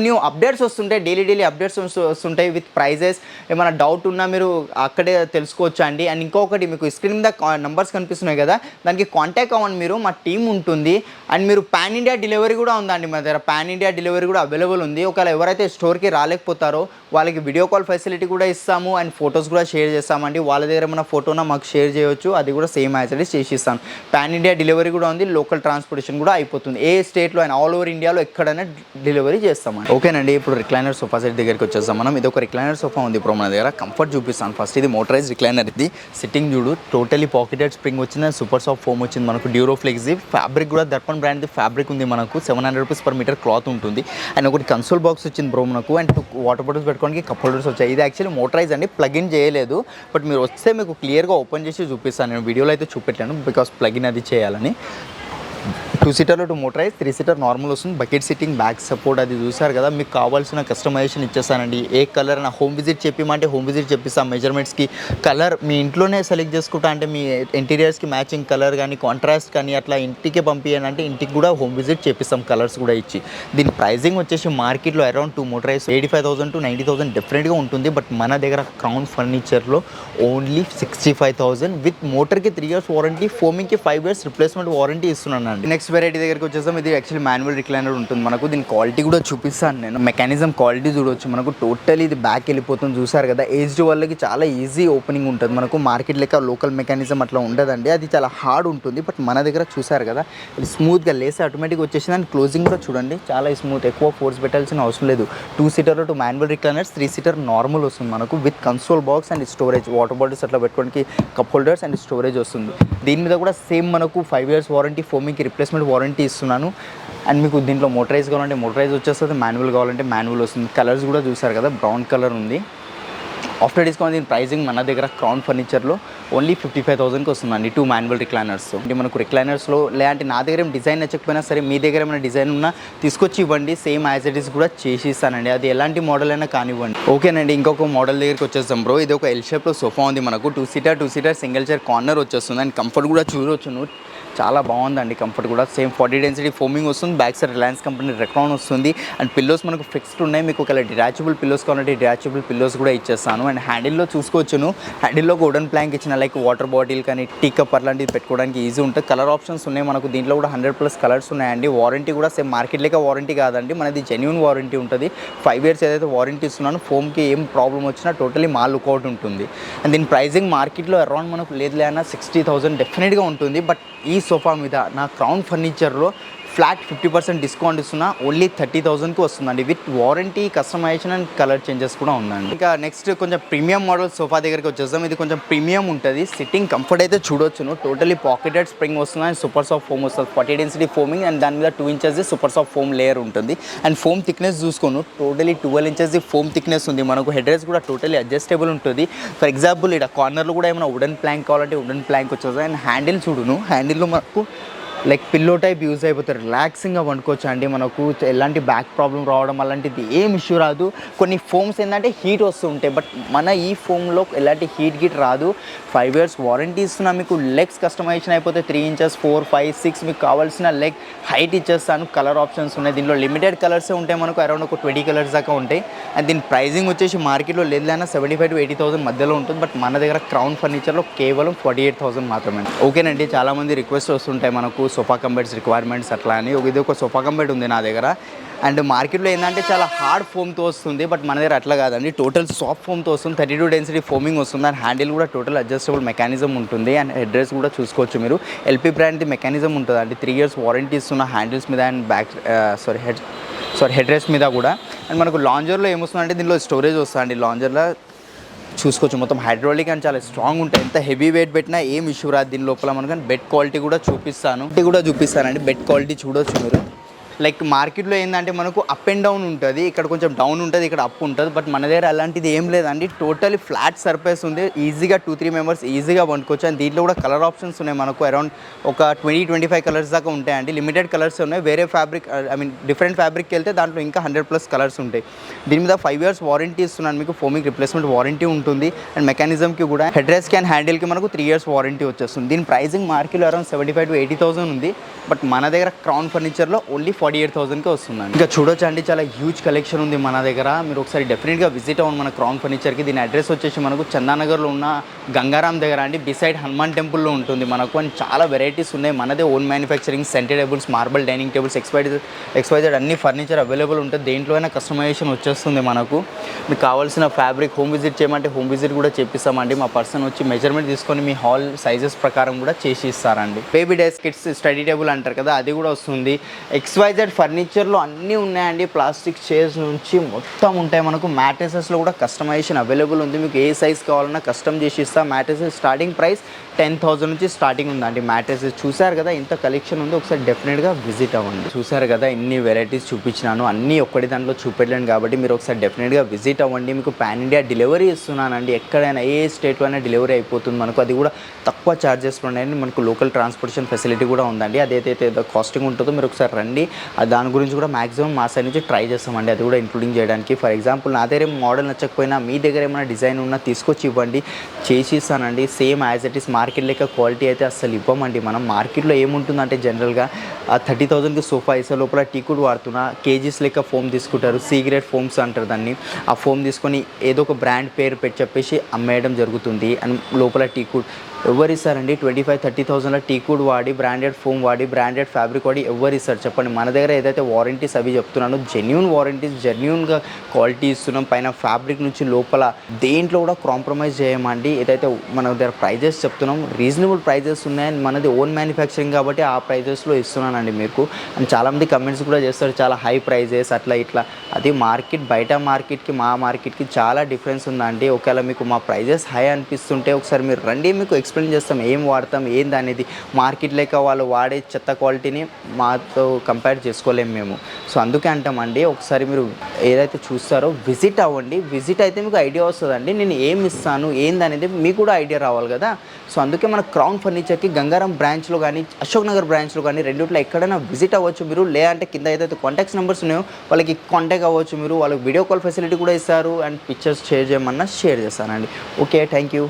న్యూ అప్డేట్స్ వస్తుంటాయి, డైలీ అప్డేట్స్ వస్తుంటాయి విత్ ప్రైజెస్. ఏమైనా డౌట్ ఉన్నా మీరు అక్కడే తెలుసుకోవచ్చు అండి. అండ్ ఇంకొకటి, మీకు స్క్రీన్ మీద నంబర్స్ కనిపిస్తున్నాయి కదా, దానికి కాంటాక్ట్ అవ్వండి మీరు. మా టీం ఉంటుంది. అండ్ మీరు పాన్ ఇండియా డెలివరీ కూడా ఉందండి మా దగ్గర. పాన్ ఇండియా డెలివరీ కూడా అవైలబుల్ ఉంది. ఒకవేళ ఎవరైతే స్టోర్కి రాలేకపోతారో వాళ్ళకి వీడియో కాల్ ఫెసిలిటీ కూడా ఇస్తాము. అండ్ ఫొటోస్ కూడా షేర్ చేస్తామండి. వాళ్ళ దగ్గర ఏమైనా ఫోటోనా మాకు షేర్ చేయొచ్చు, అది కూడా సేమ్ యాజ్ ఇట్ ఈస్ చేసి ఇస్తాను. పాన్ ఇండియా డెలివరీ కూడా ఉంది, లోకల్ ట్రాన్స్పోర్టేషన్ కూడా అయిపోతుంది. ఏ స్టేట్లో అయినా ఆల్ ఓవర్ ఇండియాలో ఎక్కడైనా డెలివరీ చేస్తామండి. ఓకేనండి, ఇప్పుడు రిక్లైనర్ సోఫా సెట్ దగ్గరికి వచ్చేస్తాం మనం. ఇది ఒక రిక్లైనర్ సోఫా ఉంది ఇప్పుడు మన దగ్గర. కంఫర్ట్ చూపిస్తాను ఫస్ట్. ఇది మోటరైజ్ రిక్లైనర్. ఇది సిట్టింగ్ చూడు, టోటలీ పాకెటెడ్ స్ప్రింగ్ వచ్చింది, సూపర్ సాఫ్ట్ ఫోమ్ వచ్చింది మనకు. డ్యూరోఫ్లెక్స్ ఫ్యాబ్రిక్ కూడా దర్పణ్ బ్రాండ్ ఫ్యాబ్రిక్ ఉంది మనకు. 700 రూపీస్ పర్ మీటర్ క్లాత్ ఉంటుంది. అండ్ ఒకటి కన్సోల్ బాక్స్ వచ్చింది బ్రో మనకు. అండ్ 2 వాటర్ బాటిల్స్ పెట్టుకోవడానికి కప్ హోల్డర్స్ వచ్చాయి. ఇది యాక్చువల్లీ మోటరైజ్ అండి, ప్లగిన్ చేయలేదు. బట్ మీరు వస్తే మీకు క్లియర్గా ఓపెన్ చేసి చూపిస్తాను. నేను వీడియోలో అయితే చూపెట్టాను బికాస్ ప్లగిన్ అది చేయాలని. 2 సీటర్లో 2 మోటరైజ్, 3 సీటర్ నార్మల్ వస్తుంది. బకెట్ సిట్టింగ్, బ్యాక్ సపోర్ట్ అది చూసారు కదా. మీకు కావాల్సిన కస్టమైజేషన్ ఇచ్చేస్తానండి. ఏ కలర్ నా హోమ్ విజిట్ చెప్పిమంటే హోమ్ విజిట్ చెప్పిస్తాం. మెజర్మెంట్స్కి కలర్ మీ ఇంట్లోనే సెలెక్ట్ చేసుకుంటా అంటే మీ ఇంటీరియర్స్కి మ్యాచింగ్ కలర్ కానీ కాంట్రాస్ట్ కానీ అట్లా ఇంటికి పంపించండి అంటే ఇంటికి కూడా హోమ్ విజిట్ చేపిస్తాం కలర్స్ కూడా ఇచ్చి. దీని ప్రైజింగ్ వచ్చేసి మార్కెట్లో అరౌండ్ 2 మోటరైజ్ 85,000 to 90,000 డిఫరెంట్గా ఉంటుంది. బట్ మన దగ్గర క్రౌన్ ఫర్నిచర్లో ఓన్లీ 65,000 విత్ మోటర్కి 3 years వారంటీ, ఫోమింగ్కి 5 years రిప్లేస్మెంట్ వారంటీ ఇస్తున్నాను అండి. నెక్స్ట్ వెరైటీ దగ్గరికి వచ్చేసాం. ఇది యాక్చువల్లీ మాన్యువల్ రిక్లైనర్ ఉంటుంది మనకు. దీని క్వాలిటీ కూడా చూపిస్తాను నేను. మెకానిజం క్వాలిటీ చూడవచ్చు మనకు. టోటలీ ఇది బ్యాక్ వెళ్ళిపోతుంది చూసారు కదా. ఏజ్డ్ వాళ్ళకి చాలా ఈజీ ఓపెనింగ్ ఉంటుంది మనకు. మార్కెట్ లెక్క లోకల్ మెకానిజం అట్లా ఉండదండి, అది చాలా హార్డ్ ఉంటుంది. బట్ మన దగ్గర చూసారు కదా, ఇది స్మూత్గా లేసి ఆటోమేటిక్గా వచ్చేసింది. అండ్ క్లోజింగ్ కూడా చూడండి చాలా స్మూత్, ఎక్కువ ఫోర్స్ పెట్టాల్సిన అవసరం లేదు. 2 సీటర్లో 2 మాన్యువల్ రిక్లైనర్స్, 3 సీటర్ నార్మల్ వస్తుంది మనకు with console box and storage. Water bottles అట్లా పెట్టుకోవడానికి కప్ హోల్డర్స్ అండ్ స్టోరేజ్ వస్తుంది. దీని మీద కూడా సేమ్ మనకు 5 years వారంటీ, ఫోమింగ్కి రిప్లేస్మెంట్ వారంటీ ఇస్తున్నాను. అండ్ మీకు దీంట్లో మోటరైజ్ కావాలంటే మోటరైజ్ వచ్చేస్తుంది, మాన్యువల్ కావాలంటే మాన్యువల్ వస్తుంది. కలర్స్ కూడా చూసారు కదా, బ్రౌన్ కలర్ ఉంది. ఆఫ్టర్ డిస్కౌంట్ దీని ప్రైజింగ్ మన దగ్గర క్రౌన్ ఫర్నిచర్లో ఓన్లీ 55,000కి వస్తుందండి 2 మాన్యువల్ రిక్లైనర్స్. అంటే మనకు రిక్లైనర్స్లో లేదంటే నా దగ్గర ఏం డిజైన్ నచ్చకపోయినా సరే మీ దగ్గర ఏమైనా డిజైన్ ఉన్నా తీసుకొచ్చి ఇవ్వండి, సేమ్ యాజ్ ఇట్ ఈస్ కూడా చేసి ఇస్తానండి. అది ఎలాంటి మోడల్ అయినా కానివ్వండి. ఓకేనండి, ఇంకొక మోడల్ దగ్గరికి వచ్చేస్తాం బ్రో. ఇది ఒక ఎల్ షేప్లో సోఫా ఉంది మనకు. 2 సీటర్ సింగిల్ చైర్ కార్నర్ వచ్చేస్తుంది. అండ్ కంఫర్ట్ కూడా చూడవచ్చు, చాలా బాగుందండి. కంఫర్ట్ కూడా సేమ్ 40 డెన్సిటీ ఫోమింగ్ వస్తుంది. Back side Reliance company Recron వస్తుంది. అండ్ పిల్లోస్ మనకు ఫిక్స్డ్ ఉన్నాయి. మీకు ఒకవేళ డిటాచబుల్ పిల్లోస్ కావాలంటే డిటాచబుల్ పిల్లోస్ కూడా ఇచ్చేస్తాను. అండ్ హ్యాండిల్లో చూసుకోవచ్చును, హ్యాండిల్లో వుడెన్ ప్లాంక్ ఇచ్చిన లైక్ వాటర్ బాటిల్ కానీ టీ కప్ అలాంటివి పెట్టుకోవడానికి ఈజీ ఉంటుంది. కలర్ ఆప్షన్స్ ఉన్నాయి మనకు. దీంట్లో కూడా 100+ కలర్స్ ఉన్నాయండి. వారంటీ కూడా సేమ్ మార్కెట్ లెక్క వారంటీ కాదండి, మనది జెన్యూన్ వారంటీ ఉంటుంది. 5 years ఏదైతే వారంటీ ఇస్తున్నాను, ఫోమ్కి ఏం ప్రాబ్లం వచ్చినా టోటలీ మా లుక్అవుట్ ఉంటుంది. అండ్ దీని ప్రైజింగ్ మార్కెట్లో అరౌండ్ మనకు లేదు లేదన్నా 60,000 డెఫినెట్గా ఉంటుంది. బట్ ఈ సోఫా మీద నా క్రౌన్ ఫర్నిచర్లో ఫ్లాట్ 50% డిస్కౌంట్ ఇస్తున్నా ఓన్లీ 30,000కి వస్తుందండి with warranty, customisation and colour changes కూడా ఉందండి. ఇంకా నెక్స్ట్ కొంచెం ప్రీమియం మోడల్ సోఫా దగ్గరికి వచ్చేస్తాం. ఇది కొంచెం ప్రీమియం ఉంటుంది, సిట్టింగ్ కంఫర్ట్ అయితే చూడొచ్చును. టోటలీ పాకెటెడ్ స్ప్రింగ్ వస్తుంది అండ్ సూపర్ సాఫ్ట్ ఫోమ్ వస్తుంది, 40 డెన్సిటీ ఫోమింగ్ అండ్ దాని మీద 2 inches super soft foam layer ఉంటుంది. అండ్ ఫోమ్ థిక్నెస్ చూసుకోను, టోటలీ 12 ఇంచెస్ ఫోమ్ థిక్నెస్ ఉంది. మనకు హెడ్ రెస్ట్ కూడా టోటలీ అడ్జస్టబుల్ ఉంటుంది. ఫర్ ఎగ్జాంపుల్ ఇక్కడ కార్నర్లో కూడా ఏమైనా వుడెన్ ప్లాంక్ కావాలంటే వుడెన్ ప్లాంక్ వచ్చేస్తుంది. అండ్ హ్యాండిల్ చూడును, హ్యాండిల్లో మనకు లైక్ పిల్లో టైప్ యూజ్ అయిపోతారు, రిలాక్సింగ్గా వండుకోవచ్చు అండి. మనకు ఎలాంటి బ్యాక్ ప్రాబ్లం రావడం అలాంటిది ఏం ఇష్యూ రాదు. కొన్ని ఫోమ్స్ ఏంటంటే హీట్ వస్తూ ఉంటాయి, బట్ మన ఈ ఫోమ్లో ఎలాంటి హీట్ రాదు. 5 years వారంటీ ఇస్తున్నా. మీకు లెగ్స్ కస్టమైజేషన్ అయిపోతే 3 inches 4, 5, 6 మీకు కావాల్సిన లెగ్ హైట్ ఇచ్చేస్తాను. కలర్ ఆప్షన్స్ ఉన్నాయి, దీనిలో లిమిటెడ్ కలర్సే ఉంటాయి, మనకు అరౌండ్ ఒక 20 కలర్స్ దాకా ఉంటాయి. అండ్ దీని ప్రైజింగ్ వచ్చేసి మార్కెట్లో లేదైనా 75,000 to 80,000 మధ్యలో ఉంటుంది, బట్ మన దగ్గర క్రౌన్ ఫర్నిచర్లో కేవలం 48,000 మాత్రమే. ఓకేనండి, చాలామంది రిక్వెస్ట్ వస్తుంటాయి మనకు సోఫా కమ్ బెడ్స్ రిక్వైర్మెంట్స్ అట్లా అని. ఇది ఒక సోఫా కమ్ బెడ్ ఉంది నా దగ్గర. అండ్ మార్కెట్లో ఏంటంటే చాలా హార్డ్ ఫోమ్తో వస్తుంది, బట్ మన దగ్గర అట్లా కాదండి, టోటల్ సాఫ్ట్ ఫోమ్తో వస్తుంది. 32 డెన్సిటీ ఫోమింగ్ వస్తుంది. అండ్ హ్యాండిల్ కూడా టోటల్ అడ్జస్టబుల్ మెకానిజం ఉంటుంది. అండ్ హెడ్ రెస్ట్ కూడా చూసుకోవచ్చు మీరు, ఎల్పీ బ్రాండ్ది మెకానిజం ఉంటుంది అండి. 3 years వారంటీ ఇస్తున్న హ్యాండిల్స్ మీద అండ్ హెడ్ రెస్ట్ మీద కూడా. అండ్ మనకు లాంజర్లో ఏమొస్తుందంటే దీనిలో స్టోరేజ్ వస్తుంది. లాంజర్లో చూసుకోవచ్చు మొత్తం హైడ్రాలిక్ అండ్ చాలా స్ట్రాంగ్ ఉంటాయి. ఎంత హెవీ వెయిట్ పెట్టినా ఏం ఇష్యూ రాదు దీని లోపల. మనకు బెడ్ క్వాలిటీ కూడా చూపిస్తానండి. బెడ్ క్వాలిటీ చూడవచ్చు మీరు. లైక్ మార్కెట్లో ఏంటంటే మనకు అప్ అండ్ డౌన్ ఉంటుంది, ఇక్కడ కొంచెం డౌన్ ఉంటుంది, ఇక్కడ అప్ ఉంటుంది, బట్ మన దగ్గర అలాంటిది ఏం లేదండి. టోటలీ ఫ్లాట్ సర్ఫేస్ ఉంది, ఈజీగా 2-3 మెంబర్స్ ఈజీగా వండుకోవచ్చు. అండ్ దీంట్లో కూడా కలర్ ఆప్షన్స్ ఉన్నాయి మనకు, అరౌండ్ ఒక 20-25 కలర్స్ దాకా ఉంటాయండి. లిమిటెడ్ కలర్స్ ఉన్నాయి, వేరే ఫ్యాబ్రిక్ డిఫరెంట్ ఫ్యాబ్రిక్కి వెళ్తే దాంట్లో ఇంకా 100+ కలర్స్ ఉంటాయి. దీని మీద 5 years వారంటీ ఇస్తున్నాను మీకు, ఫోమింగ్ రిప్లేస్మెంట్ వారంటీ ఉంటుంది. అండ్ మెకానిజంకి కూడా హెడ్ రెస్ట్కి అండ్ హ్యాండిల్కి మనకు 3 years వారంటీ వచ్చేస్తుంది. దీని ప్రైజింగ్ మార్కెట్లో అరౌండ్ 75,000 to 80,000 ఉంది, బట్ మన దగ్గర క్రౌన్ ఫర్నిచర్లో ఓన్లీ 48,000కి వస్తుందండి. ఇంకా చూడొచ్చు అండి, చాలా హ్యూజ్ కలెక్షన్ ఉంది మన దగ్గర. మీరు ఒకసారి డెఫినెట్గా విజిట్ అవ్వండి మన క్రౌన్ ఫర్నిచర్కి. దీని అడ్రస్ వచ్చేసి మనకు చందానగర్లో ఉన్న గంగారాం దగ్గర అండి, బిసైడ్ హనుమాన్ టెంపుల్లో ఉంటుంది మనకు. అండ్ చాలా వెరైటీస్ ఉన్నాయి, మనదే own manufacturing, centre tables, marble dining tables, X Y Z అన్ని ఫర్నిచర్ అవైలబుల్ ఉంటుంది. దేంట్లో అయినా కస్టమైజేషన్ వచ్చేస్తుంది మనకు. మీకు కావాల్సిన ఫ్యాబ్రిక్ హోమ్ విజిట్ చేయమంటే హోమ్ విజిట్ కూడా చేపిస్తామండి. మా పర్సన్ వచ్చి మెజర్మెంట్ తీసుకొని మీ హాల్ సైజెస్ ప్రకారం కూడా చేసి ఇస్తారండి. Baby desk, kids study table అంటారు కదా, అది కూడా వస్తుంది. ఎక్స్వైజెడ్ ఫర్నిచర్లో అన్నీ ఉన్నాయండి, ప్లాస్టిక్ చైర్స్ నుంచి మొత్తం ఉంటాయి మనకు. మ్యాట్రెసెస్లో కూడా కస్టమైజేషన్ అవైలబుల్ ఉంది, మీకు ఏ సైజ్ కావాలన్నా కస్టమ్ చేసి ఇస్తాం. మ్యాట్రెసెస్ స్టార్టింగ్ ప్రైస్ 10,000 నుంచి స్టార్టింగ్ ఉందండి. మ్యాట్రెసెస్ చూసారు కదా, ఇంత కలెక్షన్ ఉంది, ఒకసారి డెఫినెట్గా విజిట్ అవ్వండి. చూసారు కదా ఇన్ని వెరైటీస్ చూపించినాను, అన్నీ ఒక్కటి దాంట్లో చూపెట్టలేను కాబట్టి మీరు ఒకసారి డెఫినెట్గా విజిట్ అవ్వండి. మీకు పాన్ ఇండియా డెలివరీ ఇస్తున్నానండి, ఎక్కడైనా ఏ స్టేట్లో అయినా డెలివరీ అయిపోతుంది మనకు. అది కూడా తక్కువ ఛార్జెస్లో ఉన్నాయండి. మనకు లోకల్ ట్రాన్స్పోర్టేషన్ ఫెసిలిటీ కూడా ఉందండి. అదైతే కాస్టింగ్ ఉంటుందో మీరు ఒకసారి రండి, దాని గురించి కూడా మాక్సిమం మా సైడ్ నుంచి ట్రై చేస్తామండి, అది కూడా ఇంక్లూడింగ్ చేయడానికి. ఫర్ ఎగ్జాంపుల్ నా దగ్గర మోడల్ నచ్చకపోయినా మీ దగ్గర ఏమైనా డిజైన్ ఉన్నా తీసుకొచ్చి ఇవ్వండి, చేసి ఇస్తానండి. Same as it is market లెక్క క్వాలిటీ అయితే అస్సలు ఇవ్వమండి మనం. మార్కెట్లో ఏముంటుందంటే జనరల్గా 30,000కి సోఫా ఇస్తే లోపల టీకుడ్ వాడుతున్నా, కేజీస్ లెక్క ఫోమ్ తీసుకుంటారు, సీగ్రేట్ ఫోమ్స్ అంటారు దాన్ని. ఆ ఫోమ్ తీసుకొని ఏదో ఒక బ్రాండ్ పేరు పెట్టి చెప్పేసి అమ్మేయడం జరుగుతుంది. అండ్ లోపల టీకుడ్ ఎవరు ఇస్తారండి? 25-30,000లో టీకుడ్ వాడి, బ్రాండెడ్ ఫోమ్ వాడి, బ్రాండెడ్ ఫ్యాబ్రిక్ వాడి ఎవరు ఇస్తారు చెప్పండి? మన దగ్గర ఏదైతే వారంటీస్ అవి చెప్తున్నాను, జెన్యూన్ వారంటీస్, జెన్యూన్గా క్వాలిటీ ఇస్తున్నాం. పైన ఫ్యాబ్రిక్ నుంచి లోపల దేంట్లో కూడా కాంప్రమైజ్ చేయమండి. ఏదైతే మన దగ్గర ప్రైజెస్ చెప్తున్నాం, రీజనబుల్ ప్రైజెస్ ఉన్నాయి. మనది ఓన్ మ్యానుఫ్యాక్చరింగ్ కాబట్టి ఆ ప్రైజెస్లో ఇస్తున్నానండి మీకు. అండ్ చాలామంది కమెంట్స్ కూడా చేస్తారు, చాలా హై ప్రైజెస్ అట్లా ఇట్లా. అది మార్కెట్, బయట మార్కెట్కి మా మార్కెట్కి చాలా డిఫరెన్స్ ఉందండి. ఒకవేళ మీకు మా ప్రైజెస్ హై అనిపిస్తుంటే ఒకసారి మీరు రండి, మీకు ఎక్స్ప్లెయిన్ చేస్తాం ఏం వాడతాం ఏంది అనేది. మార్కెట్ లేక వాళ్ళు వాడే చెత్త క్వాలిటీని మాతో కంపేర్ చేసుకోలేము మేము. సో అందుకే అంటామండి, ఒకసారి మీరు ఏదైతే చూస్తారో విజిట్ అవ్వండి. విజిట్ అయితే మీకు ఐడియా వస్తుందండి, నేను ఏమి ఇస్తాను ఏంది అనేది మీకు కూడా ఐడియా రావాలి కదా. సో అందుకే మన క్రౌన్ ఫర్నిచర్కి గంగారం బ్రాంచ్లో కానీ అశోక్ నగర్ బ్రాంచ్లో కానీ రెండిట్లో ఎక్కడైనా విజిట్ అవ్వచ్చు మీరు. లేదంటే కింద ఏదైతే కాంటాక్ట్స్ నెంబర్స్ ఉన్నాయో వాళ్ళకి కాంటాక్ట్ అవ్వచ్చు మీరు. వాళ్ళకి వీడియో కాల్ ఫెసిలిటీ కూడా ఇస్తారు. అండ్ పిక్చర్స్ షేర్ చేయమన్నా షేర్ చేస్తానండి. Okay, thank you.